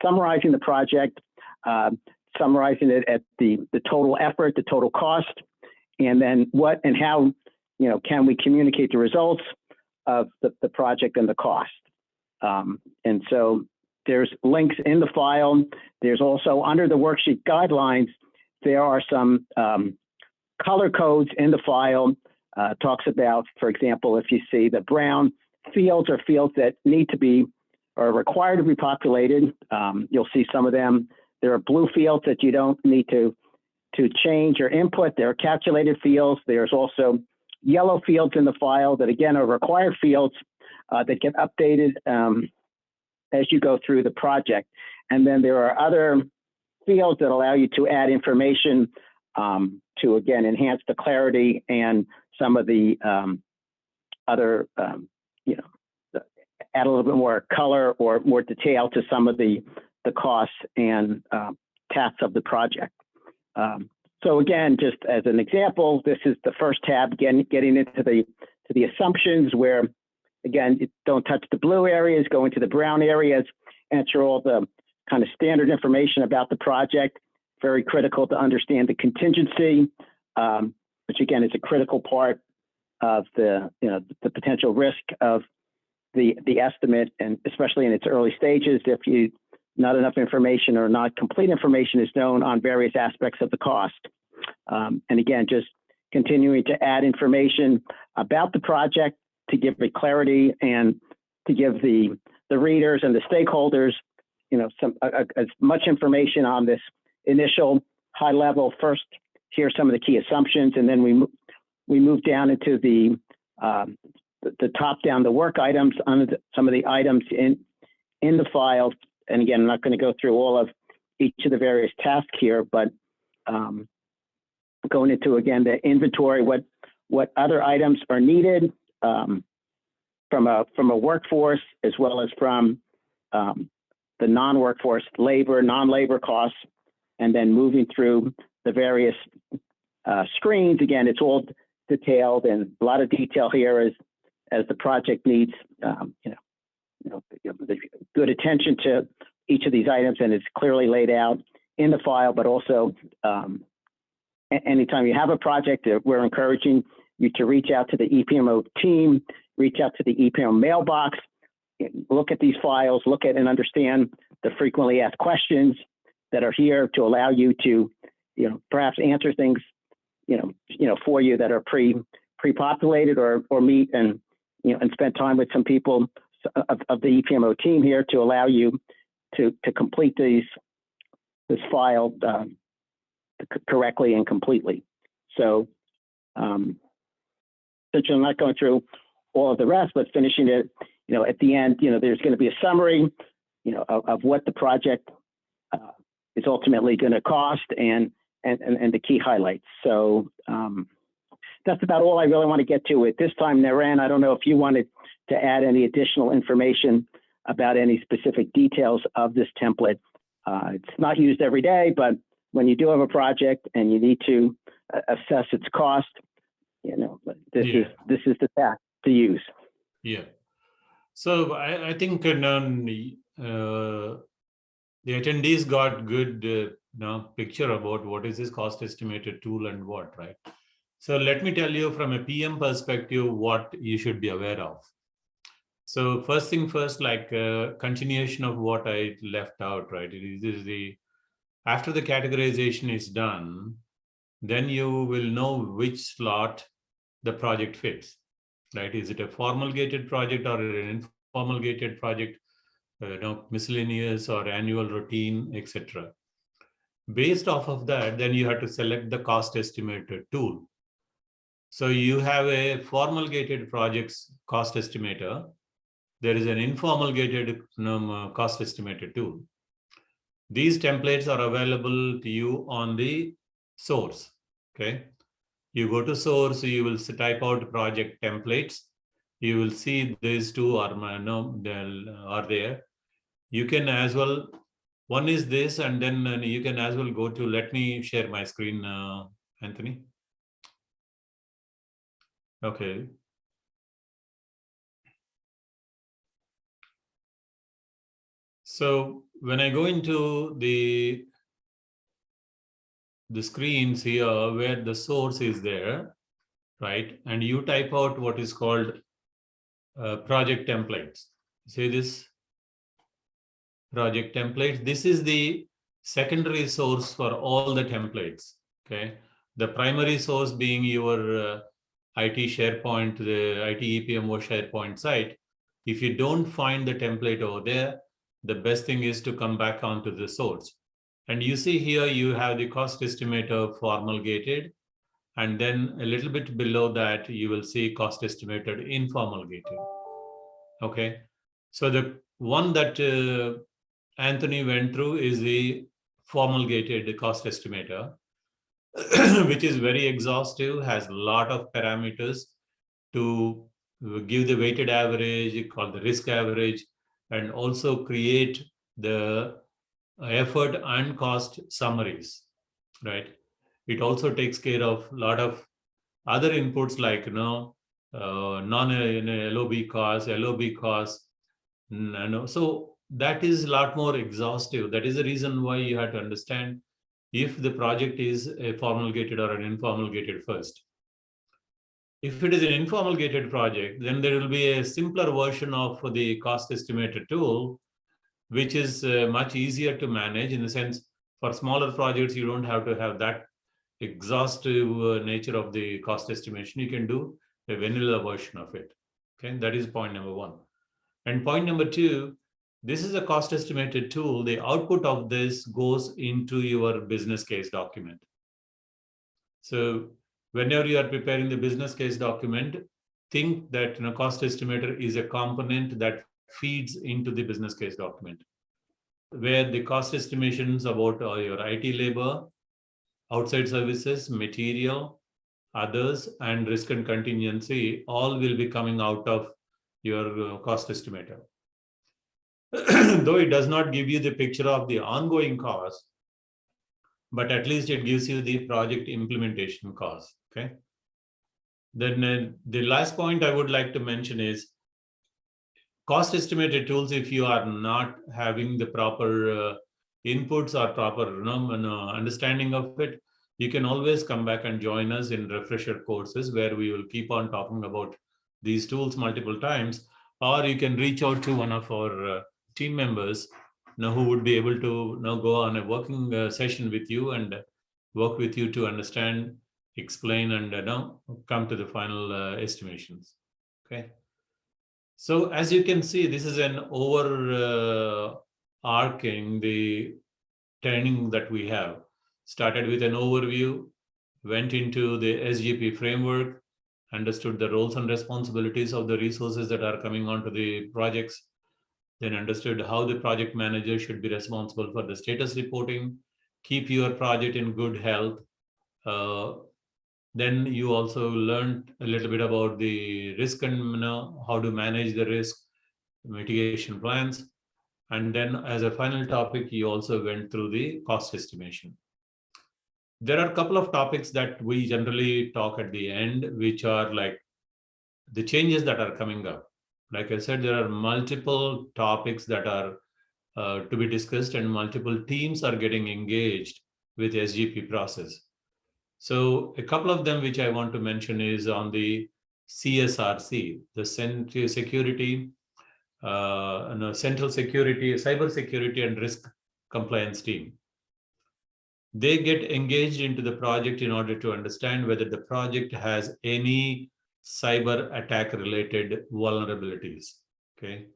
summarizing the project, summarizing it at the total effort, the total cost, and then what and how can we communicate the results of the project and the cost. And so there's links in the file. There's also under the worksheet guidelines, there are some color codes in the file. Talks about, for example, if you see the brown fields are fields that need to be or required to be populated. You'll see some of them there are blue fields that you don't need to change or input. There are calculated fields. There's also yellow fields in the file that, again, are required fields that get updated as you go through the project. And then there are other fields that allow you to add information to, again, enhance the clarity and some of the other, add a little bit more color or more detail to some of the costs and tasks of the project. So again, just as an example, this is the first tab, getting into the assumptions where, again, you don't touch the blue areas, go into the brown areas, answer all the kind of standard information about the project. Very critical to understand the contingency, which again is a critical part of the potential risk of the estimate, and especially in its early stages, if not enough information or not complete information is known on various aspects of the cost. And again, just continuing to add information about the project to give it clarity and to give the readers and the stakeholders, as much information on this initial high level. First, here's some of the key assumptions, and then we move down into the top down, the work items, on some of the items in the file. And again, I'm not going to go through all of each of the various tasks here, but going into, again, the inventory, what other items are needed from a workforce, as well as from the non-workforce labor, non-labor costs, and then moving through the various screens. Again, it's all detailed and a lot of detail here as the project needs, good attention to each of these items, and it's clearly laid out in the file. But also, anytime you have a project, we're encouraging you to reach out to the EPMO team, reach out to the EPMO mailbox, look at these files, look at and understand the frequently asked questions that are here to allow you to, perhaps answer things, for you that are pre-populated or meet and spend time with some people of the EPMO team here to allow you to complete this file correctly and completely. So, since I'm not going through all of the rest, but finishing it, at the end, there's going to be a summary, of what the project is ultimately going to cost and the key highlights. So that's about all I really want to get to at this time. Naren, I don't know if you wanted to add any additional information about any specific details of this template. It's not used every day, but when you do have a project and you need to assess its cost, this is the path to use. Yeah. So I think the attendees got good picture about what is this cost estimator tool and what, right? So let me tell you from a PM perspective what you should be aware of. So first thing first, like continuation of what I left out, right? It is after the categorization is done, then you will know which slot the project fits, right? Is it a formal gated project or an informal gated project, miscellaneous or annual routine, etc. Based off of that, then you have to select the cost estimator tool. So you have a formal gated projects cost estimator. There is an informal gated cost estimator tool. These templates are available to you on the source. Okay. You go to source, you will type out project templates. You will see these two are there. You can as well, one is this, and then you can as well go to, let me share my screen, Anthony. Okay. So when I go into the screens here where the source is there, right? And you type out what is called project templates. See this project templates. This is the secondary source for all the templates. Okay. The primary source being your IT SharePoint, the IT EPMO SharePoint site. If you don't find the template over there, the best thing is to come back onto the source. And you see here, you have the cost estimator formal gated. And then a little bit below that, you will see cost estimated informal gated. Okay. So the one that Anthony went through is the formal gated cost estimator, which is very exhaustive, has a lot of parameters to give the weighted average, called the risk average, and also create the effort and cost summaries, right? It also takes care of a lot of other inputs like non-LOB costs, LOB costs. So that is a lot more exhaustive. That is the reason why you have to understand if the project is a formal gated or an informal gated first. If it is an informal gated project, then there will be a simpler version of the cost estimator tool, which is much easier to manage in the sense for smaller projects, you don't have to have that exhaustive nature of the cost estimation. You can do a vanilla version of it. Okay, that is point number one. And point number two, this is a cost estimated tool. The output of this goes into your business case document. So whenever you are preparing the business case document, think that cost estimator is a component that feeds into the business case document, where the cost estimations about your IT labor, outside services, material, others, and risk and contingency all will be coming out of your cost estimator. Though it does not give you the picture of the ongoing cost, but at least it gives you the project implementation cost. Okay. Then the last point I would like to mention is cost estimated tools. If you are not having the proper inputs or proper understanding of it, you can always come back and join us in refresher courses where we will keep on talking about these tools multiple times, or you can reach out to one of our team members who would be able to go on a working session with you and work with you to understand, explain, and come to the final estimations. Okay. So as you can see, this is an overarching the training that we have. Started with an overview, went into the SGP framework, understood the roles and responsibilities of the resources that are coming onto the projects, then understood how the project manager should be responsible for the status reporting, keep your project in good health. Then you also learned a little bit about the risk and how to manage the risk, mitigation plans. And then as a final topic, you also went through the cost estimation. There are a couple of topics that we generally talk at the end, which are like the changes that are coming up. Like I said, there are multiple topics that are to be discussed, and multiple teams are getting engaged with the SGP process. So a couple of them which I want to mention is on the CSRC, the Central Security, Central Security, Cyber Security and Risk Compliance team. They get engaged into the project in order to understand whether the project has any cyber attack related vulnerabilities. Okay.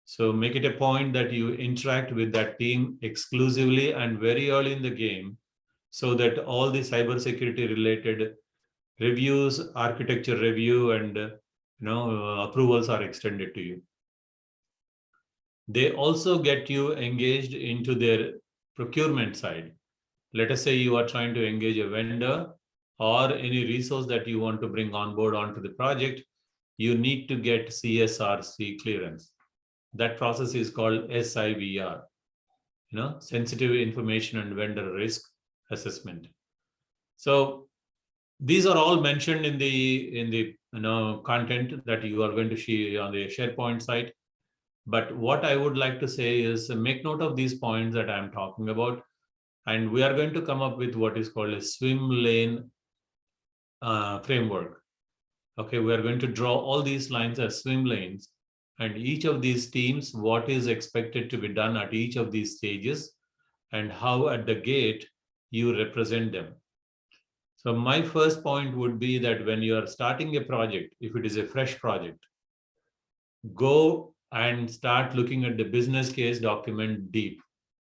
So make it a point that you interact with that team exclusively and very early in the game, so that all the cybersecurity related reviews, architecture review, and approvals are extended to you. They also get you engaged into their procurement side. Let us say you are trying to engage a vendor or any resource that you want to bring on board onto the project. You need to get CSRC clearance. That process is called SIVR, Sensitive Information and Vendor Risk Assessment. So these are all mentioned in the content that you are going to see on the SharePoint site. But what I would like to say is make note of these points that I'm talking about, and we are going to come up with what is called a swim lane framework. Okay, we are going to draw all these lines as swim lanes, and each of these teams, what is expected to be done at each of these stages, and how at the gate you represent them. So my first point would be that when you are starting a project, if it is a fresh project, go and start looking at the business case document deep.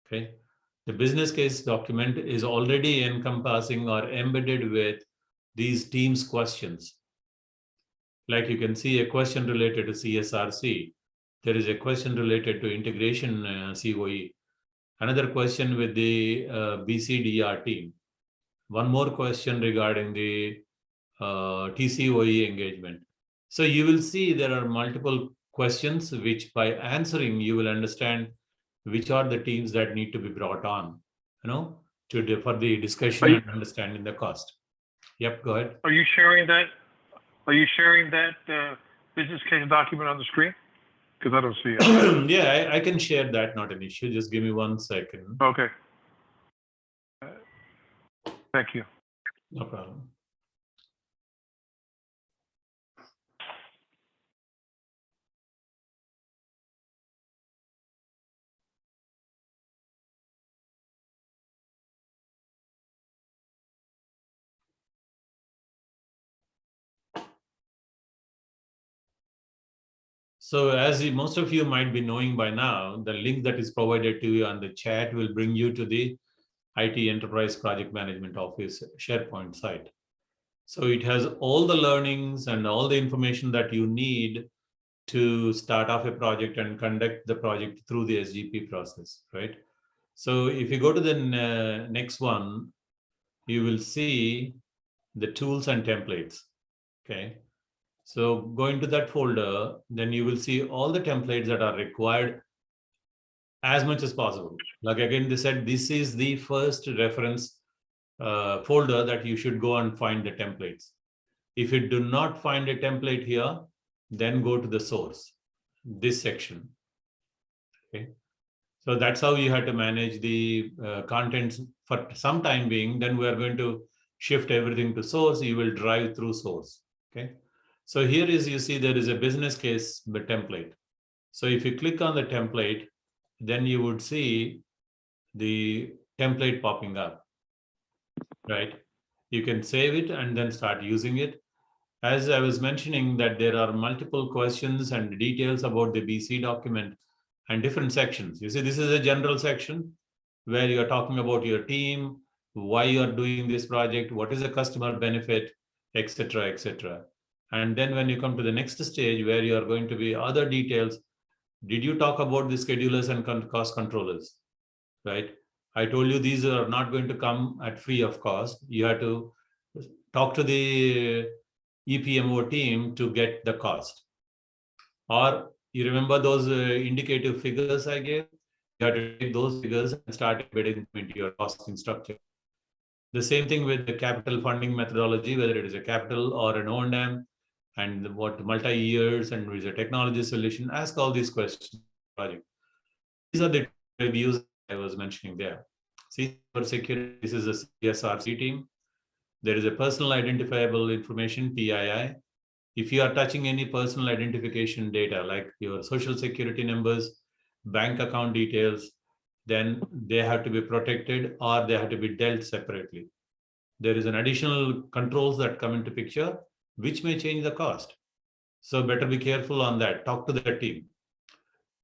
Okay. The business case document is already encompassing or embedded with these teams questions. Like you can see a question related to CSRC. There is a question related to integration COE. Another question with the BCDR team. One more question regarding the TCOE engagement. So you will see there are multiple questions which by answering, you will understand which are the teams that need to be brought on, for the discussion and understanding the cost. Yep, go ahead. Are you sharing that? Are you sharing that business case document on the screen? Because I don't see it. Yeah, I can share that, not an issue. Just give me 1 second. Okay. Thank you. No problem. So as most of you might be knowing by now, the link that is provided to you on the chat will bring you to the IT Enterprise Project Management Office SharePoint site. So it has all the learnings and all the information that you need to start off a project and conduct the project through the SGP process, right? So if you go to the next one, you will see the tools and templates, okay? So going to that folder, then you will see all the templates that are required as much as possible. Like again, they said this is the first reference folder that you should go and find the templates. If you do not find a template here, then go to the source, this section. Okay. So that's how you have to manage the contents for some time being. Then we are going to shift everything to source. You will drive through source. Okay. So here is, you see there is a business case template. So if you click on the template, then you would see the template popping up, right? You can save it and then start using it. As I was mentioning that there are multiple questions and details about the BC document and different sections. You see, this is a general section where you're talking about your team, why you're doing this project, what is the customer benefit, etc., etc. And then when you come to the next stage where you are going to be other details, did you talk about the schedulers and cost controllers, right? I told you these are not going to come at free of cost. You have to talk to the EPMO team to get the cost. Or you remember those indicative figures I gave? You have to take those figures and start embedding them into your costing structure. The same thing with the capital funding methodology, whether it is a capital or an O&M, and what multi-years and is a technology solution. Ask all these questions. These are the reviews I was mentioning there. See, for security, this is a CSRC team. There is a personal identifiable information, PII. If you are touching any personal identification data, like your social security numbers, bank account details, then they have to be protected or they have to be dealt separately. There is an additional controls that come into picture, which may change the cost. So better be careful on that. Talk to the team.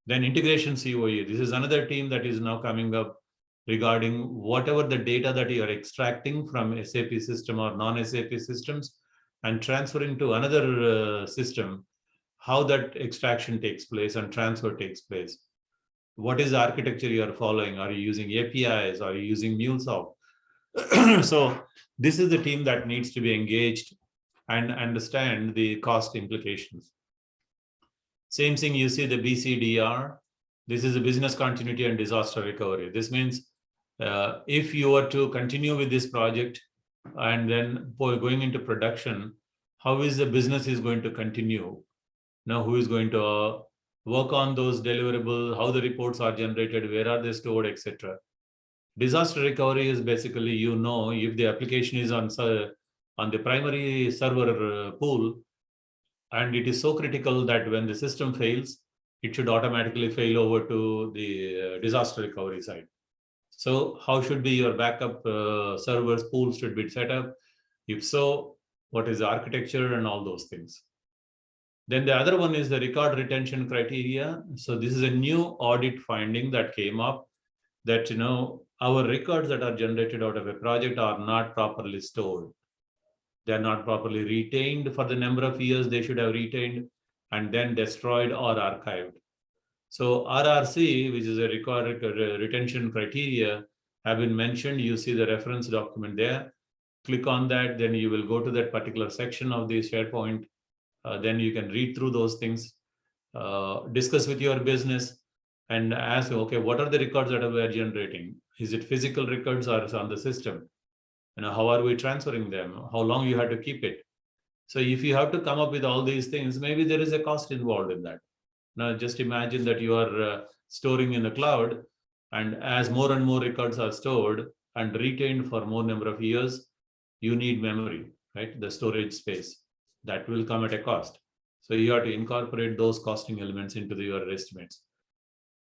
Then integration COE. This is another team that is now coming up regarding whatever the data that you are extracting from SAP system or non-SAP systems and transferring to another system, how that extraction takes place and transfer takes place. What is the architecture you are following? Are you using APIs? Are you using MuleSoft? So this is the team that needs to be engaged and understand the cost implications. Same thing, you see the BCDR. This is a business continuity and disaster recovery. This means if you were to continue with this project and then going into production, how is the business is going to continue? Now, who is going to work on those deliverables, how the reports are generated, where are they stored, etc. Disaster recovery is basically, if the application is on the primary server pool, and it is so critical that when the system fails, it should automatically fail over to the disaster recovery side. So how should be your backup servers pools should be set up? If so, what is the architecture and all those things? Then the other one is the record retention criteria. So this is a new audit finding that came up that, our records that are generated out of a project are not properly stored. They are not properly retained for the number of years they should have retained and then destroyed or archived. So RRC, which is a record retention criteria, have been mentioned. You see the reference document there. Click on that, then you will go to that particular section of the SharePoint. Then you can read through those things, discuss with your business, and ask, okay, what are the records that we are generating? Is it physical records or is on the system? How are we transferring them? How long you have to keep it? So if you have to come up with all these things, maybe there is a cost involved in that. Now, just imagine that you are storing in the cloud, and as more and more records are stored and retained for more number of years, you need memory, right? The storage space. That will come at a cost. So you have to incorporate those costing elements into your estimates.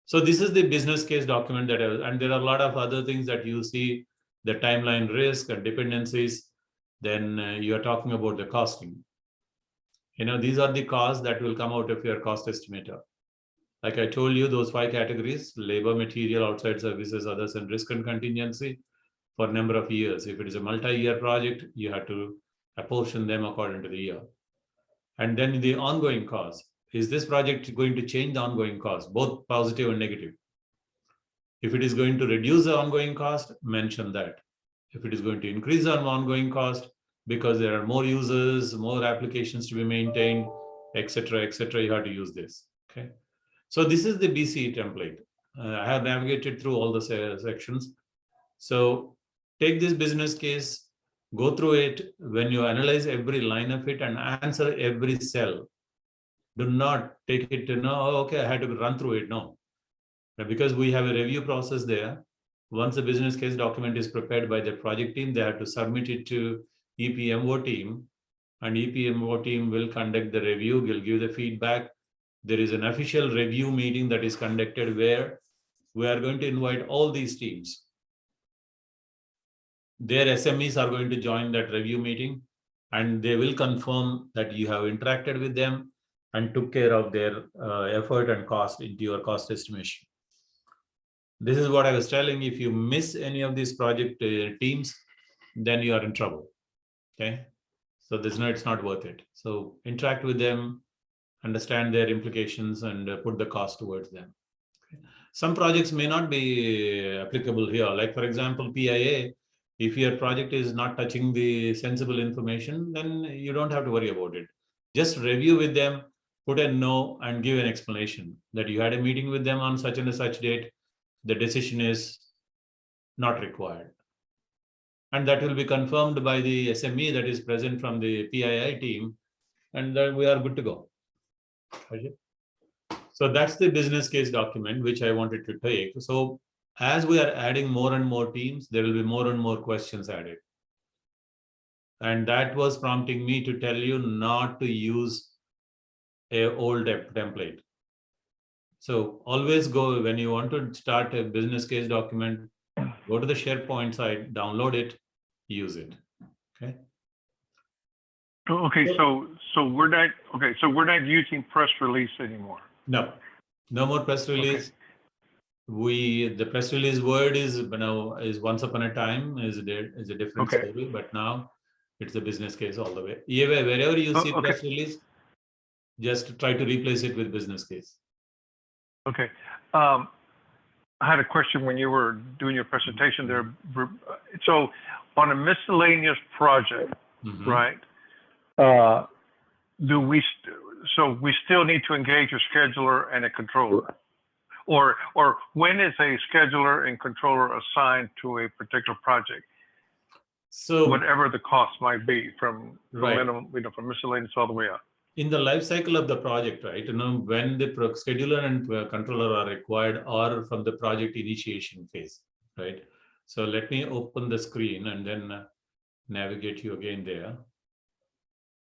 So this is the business case document that, and there are a lot of other things that you see, the timeline risk and dependencies. Then you are talking about the costing. These are the costs that will come out of your cost estimator. Like I told you, those 5 categories: labor, material, outside services, others, and risk and contingency, for a number of years. If it is a multi-year project, you have to apportion them according to the year. And then the ongoing cost. Is this project going to change the ongoing cost, both positive and negative? If it is going to reduce the ongoing cost, mention that. If it is going to increase the ongoing cost because there are more users, more applications to be maintained, etc., you have to use this. Okay. So this is the BCE template. I have navigated through all the sections. So take this business case, go through it. When you analyze every line of it and answer every cell, do not take it to no, okay, I had to run through it. No, because we have a review process there. Once the business case document is prepared by the project team, they have to submit it to EPMO team, and EPMO team will conduct the review, will give the feedback. There is an official review meeting that is conducted where we are going to invite all these teams. Their SMEs are going to join that review meeting, and they will confirm that you have interacted with them and took care of their effort and cost into your cost estimation. This is what I was telling. If you miss any of these project teams, then you are in trouble. Okay, so it's not worth it. So interact with them, understand their implications, and put the cost towards them. Okay. Some projects may not be applicable here. Like for example, PIA. If your project is not touching the sensible information, then you don't have to worry about it. Just review with them, put a no, and give an explanation that you had a meeting with them on such and such date. The decision is not required. And that will be confirmed by the SME that is present from the PII team, and then we are good to go. Okay. So that's the business case document which I wanted to take. So as we are adding more and more teams, there will be more and more questions added. And that was prompting me to tell you not to use an old template. So always go, when you want to start a business case document, go to the SharePoint site, download it, use it. Okay. Okay, so we're not using press release anymore. No more press release. Okay. The press release word is once upon a time is a different story, but now it's a business case all the way. Wherever you see press release, just try to replace it with business case. Okay. I had a question when you were doing your presentation there. So on a miscellaneous project, right? We still need to engage a scheduler and a controller? Or when is a scheduler and controller assigned to a particular project? So whatever the cost might be from minimum, from miscellaneous all the way up. In the life cycle of the project, right? When the scheduler and controller are required, or from the project initiation phase, right? So let me open the screen and then navigate you again there.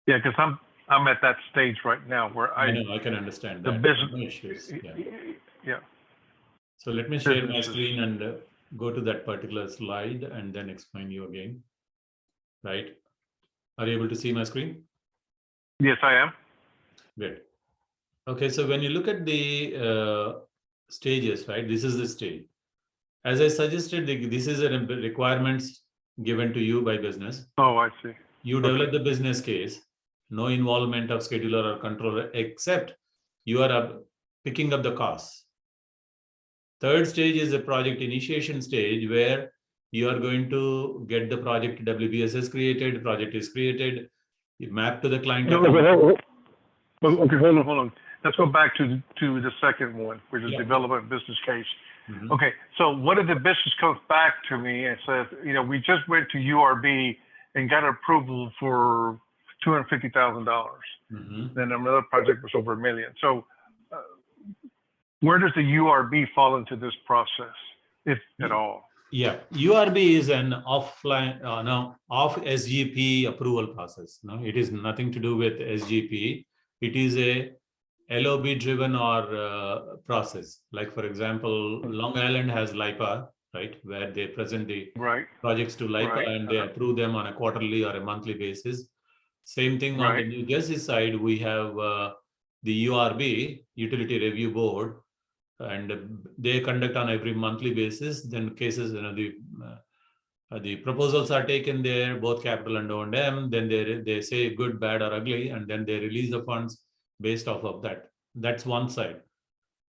Yeah, because I'm at that stage right now where I know I can understand that. Business, no issues. Yeah. So let me share my screen and go to that particular slide and then explain you again. Right? Are you able to see my screen? Yes, I am. Good. Okay, so when you look at the stages, right? This is the stage. As I suggested, this is a requirements given to you by business. Oh, I see. You develop the business case, no involvement of scheduler or controller, except you are picking up the costs. Third stage is the project initiation stage, where you are going to get the project WBSS created, project is created, you map to the client. Okay, hold on. Let's go back to the second one, which is development business case. Mhm. Okay, so what if the business comes back to me and says, we just went to URB and got approval for $250,000. Mhm. Then another project was over $1 million. So where does the URB fall into this process, if at all? Yeah, URB is an offline, off SGP approval process. No, it is nothing to do with SGP. It is a LOB driven or process. Like for example, Long Island has LIPA, right, where they present the projects to LIPA and they approve them on a quarterly or a monthly basis. Same thing on the New Jersey side, we have the URB, Utility Review Board, and they conduct on every monthly basis. Then cases, the proposals are taken there, both capital and O&M. Then they say good, bad, or ugly, and then they release the funds based off of that. That's one side.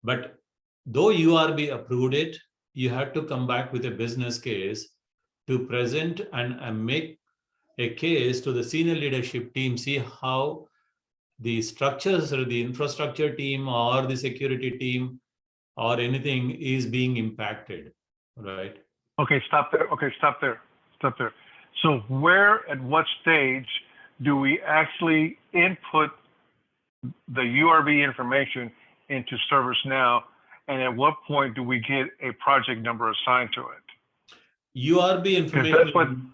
But though URB approved it, you have to come back with a business case to present and make a case to the senior leadership team, see how the structures or the infrastructure team or the security team or anything is being impacted, right? Okay, stop there. So where, at what stage do we actually input the URB information into ServiceNow, and at what point do we get a project number assigned to it? URB information,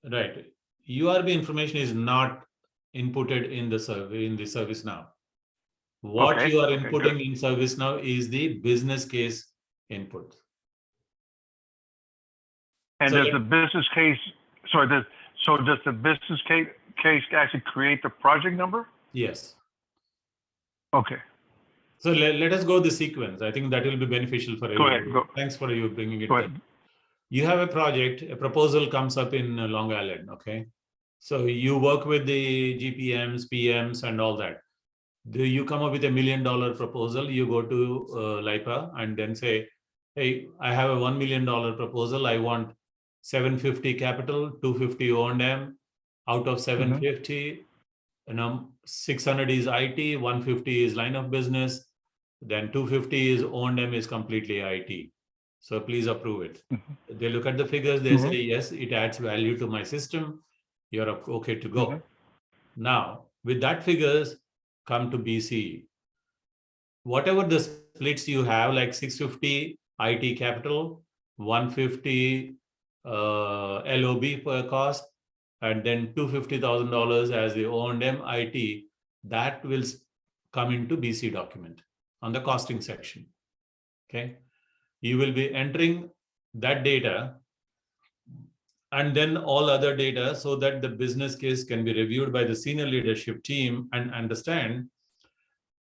right? URB information is not inputted in the ServiceNow. What you are inputting in ServiceNow is the business case input. And does the business case, does the business case actually create the project number? Yes. Okay. So let us go the sequence. I think that will be beneficial for everybody. Go ahead. Thanks for you bringing it there. You have a project, a proposal comes up in Long Island, okay? So you work with the GPMs, PMs, and all that. You come up with $1 million proposal, you go to LIPA and then say, hey, I have a $1 million proposal. I want 750 capital, 250 O&M. Out of 750, 600 is IT, 150 is line of business, then 250 is O&M is completely IT. So please approve it. They look at the figures, they say, yes, it adds value to my system. You're okay to go. Now, with that figures, come to BC. Whatever the splits you have, like 650 IT capital, 150 LOB per cost, and then $250,000 as the O&M IT, that will come into BC document on the costing section. Okay, you will be entering that data and then all other data so that the business case can be reviewed by the senior leadership team and understand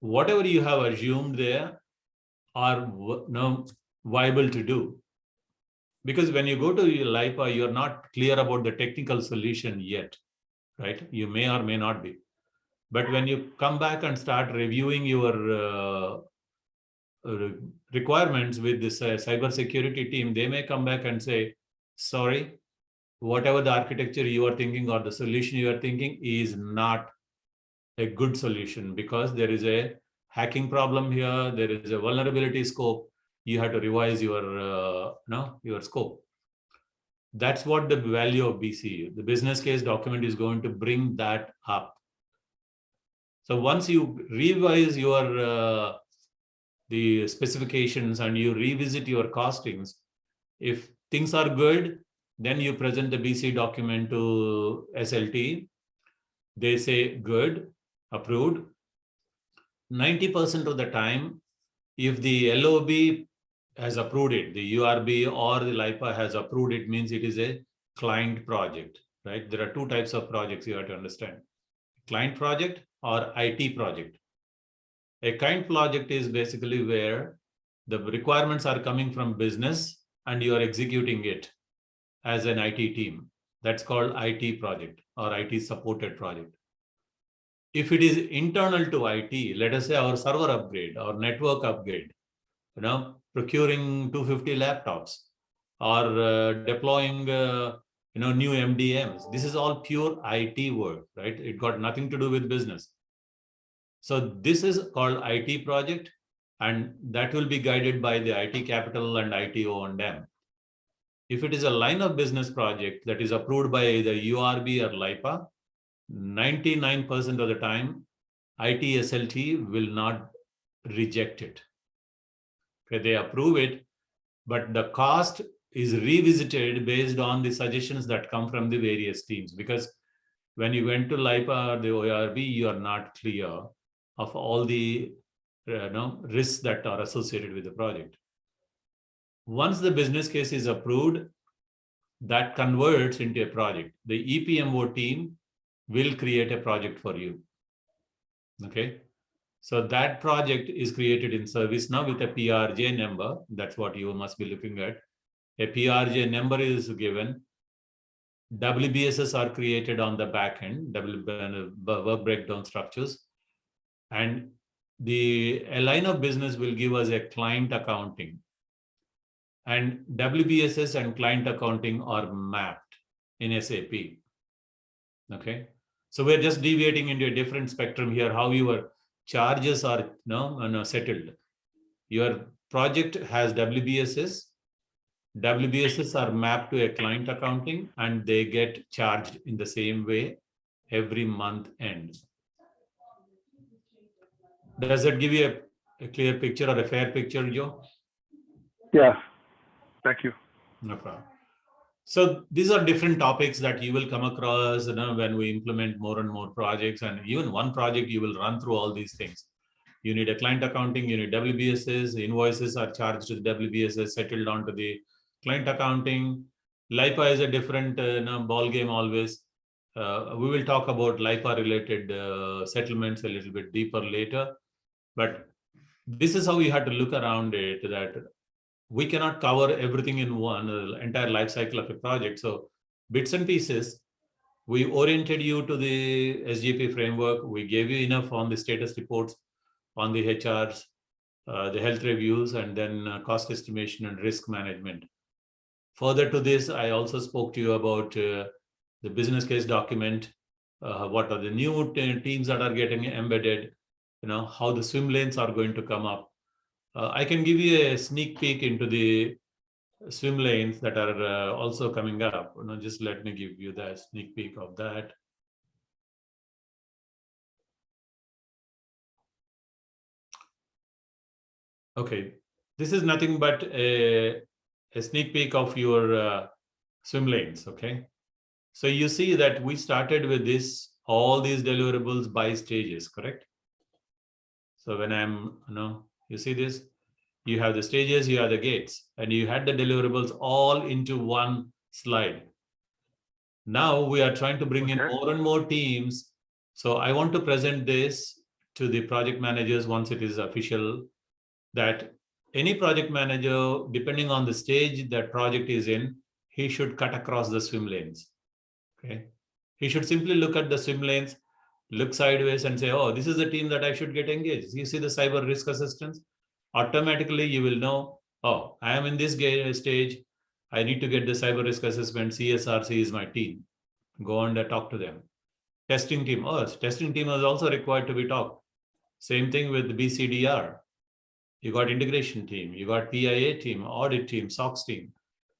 whatever you have assumed there are viable to do. Because when you go to LIPA, you're not clear about the technical solution yet, right? You may or may not be. But when you come back and start reviewing your requirements with this cybersecurity team, they may come back and say, sorry, whatever the architecture you are thinking or the solution you are thinking is not a good solution because there is a hacking problem here, there is a vulnerability scope, you have to revise your scope. That's what the value of BC. The business case document is going to bring that up. So once you revise your the specifications and you revisit your costings, if things are good, then you present the BC document to SLT. They say good, approved. 90% of the time, if the LOB has approved it, the URB or the LIPA has approved it, means it is a client project, right? There are two types of projects you have to understand. Client project or IT project. A client project is basically where the requirements are coming from business and you are executing it as an IT team. That's called IT project or IT supported project. If it is internal to IT, let us say our server upgrade or network upgrade, procuring 250 laptops or deploying new MDMs. This is all pure IT work, right? It got nothing to do with business. So this is called IT project, and that will be guided by the IT capital and IT O&M. If it is a line of business project that is approved by either URB or LIPA, 99% of the time, IT SLT will not reject it. Okay, they approve it, but the cost is revisited based on the suggestions that come from the various teams. Because when you went to LIPA or the ORB, you are not clear of all the risks that are associated with the project. Once the business case is approved, that converts into a project. The EPMO team will create a project for you. Okay. So that project is created in ServiceNow with a PRJ number. That's what you must be looking at. A PRJ number is given. WBSs are created on the back end, work breakdown structures. And a line of business will give us a client accounting. And WBSs and client accounting are mapped in SAP. Okay. So we're just deviating into a different spectrum here, how your charges are settled. Your project has WBSs. WBSs are mapped to a client accounting and they get charged in the same way every month end. Does that give you a clear picture or a fair picture, Joe? Yeah, thank you. No problem. So these are different topics that you will come across when we implement more and more projects, and even one project you will run through all these things. You need a client accounting, you need WBSs, invoices are charged to the WBSs, settled onto the client accounting. LIPA is a different ball game always. We will talk about LIPA related settlements a little bit deeper later, but this is how we had to look around it, that we cannot cover everything in one entire life cycle of a project. So bits and pieces, we oriented you to the SGP framework. We gave you enough on the status reports, on the HRs, the health reviews, and then cost estimation and risk management. Further to this, I also spoke to you about the business case document, what are the new teams that are getting embedded, how the swim lanes are going to come up. I can give you a sneak peek into the swim lanes that are also coming up. Just let me give you the sneak peek of that. Okay, this is nothing but a sneak peek of your swim lanes. Okay, so you see that we started with all these deliverables by stages, correct? So when you see this, you have the stages, you have the gates, and you had the deliverables all into one slide. Now we are trying to bring in more and more teams. So I want to present this to the project managers once it is official, that any project manager, depending on the stage that project is in, he should cut across the swim lanes. Okay, he should simply look at the swim lanes, look sideways and say, oh, this is the team that I should get engaged. You see the cyber risk assistance? Automatically you will know, oh, I am in this stage. I need to get the cyber risk assessment. CSRC is my team. Go and talk to them. Testing team. Oh, testing team is also required to be talked. Same thing with the BCDR. You got integration team. You got PIA team, audit team, SOX team.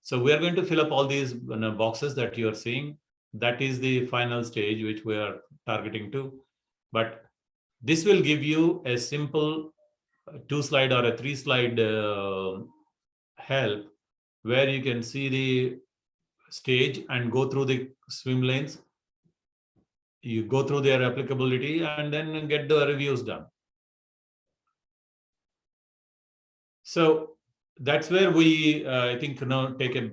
So we are going to fill up all these boxes that you are seeing. That is the final stage which we are targeting to. But this will give you a simple 2-slide or a 3-slide help where you can see the stage and go through the swim lanes. You go through their applicability and then get the reviews done. So that's where we, I think, take a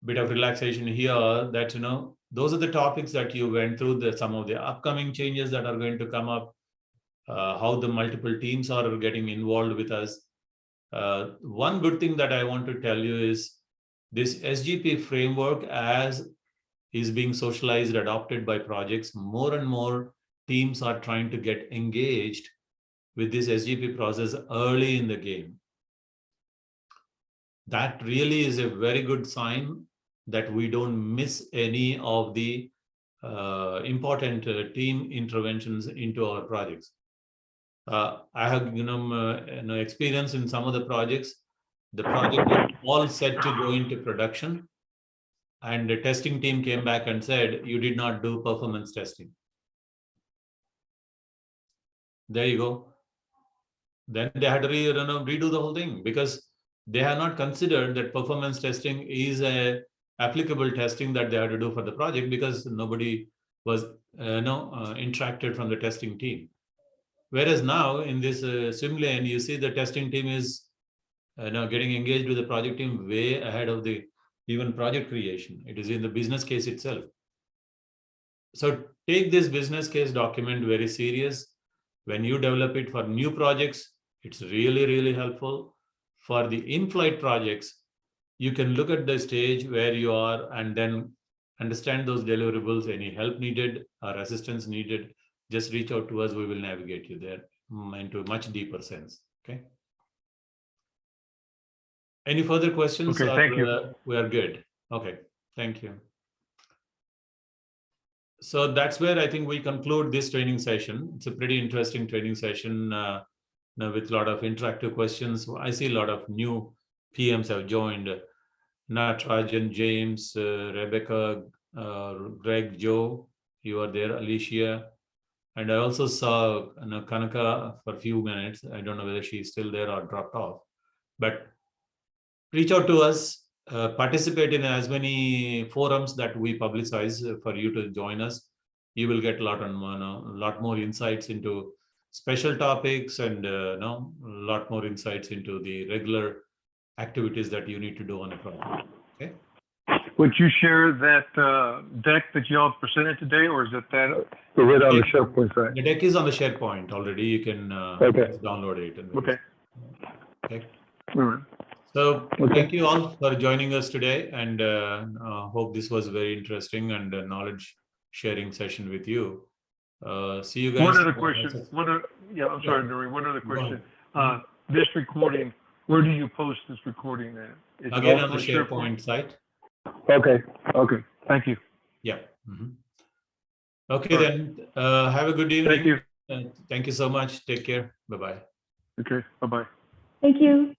bit of relaxation here, that, those are the topics that you went through, some of the upcoming changes that are going to come up, how the multiple teams are getting involved with us. One good thing that I want to tell you is this SGP framework, as is being socialized, adopted by projects, more and more teams are trying to get engaged with this SGP process early in the game. That really is a very good sign that we don't miss any of the important team interventions into our projects. I have experience in some of the projects. The project was all set to go into production, and the testing team came back and said, you did not do performance testing. There you go. Then they had to redo the whole thing, because they have not considered that performance testing is a applicable testing that they had to do for the project, because nobody was interacted from the testing team. Whereas now in this swim lane, you see the testing team is now getting engaged with the project team way ahead of the even project creation. It is in the business case itself. So take this business case document very serious. When you develop it for new projects, it's really, really helpful. For the in-flight projects, you can look at the stage where you are and then understand those deliverables, any help needed or assistance needed, just reach out to us. We will navigate you there into a much deeper sense. Okay. Any further questions? Okay, thank you. We are good. Okay, thank you. So that's where I think we conclude this training session. It's a pretty interesting training session with a lot of interactive questions. I see a lot of new PMs have joined. Natrajan, James, Rebecca, Greg, Joe, you are there, Alicia. And I also saw Kanaka for a few minutes. I don't know whether she's still there or dropped off. But reach out to us, participate in as many forums that we publicize for you to join us. You will get a lot more insights into special topics and a lot more insights into the regular activities that you need to do on a project. Okay. Would you share that deck that y'all presented today, or is it that right on the SharePoint site? The deck is on the SharePoint already. You can download it. Okay. Okay. All right. So thank you all for joining us today, and hope this was very interesting and a knowledge sharing session with you. See you guys. One other question. I'm sorry, Nuri. One other question. This recording, where do you post this recording at? Again, on the SharePoint site. Okay. Thank you. Yeah. Okay, then. Have a good evening. Thank you. Thank you so much. Take care. Bye-bye. Okay. Bye-bye. Thank you.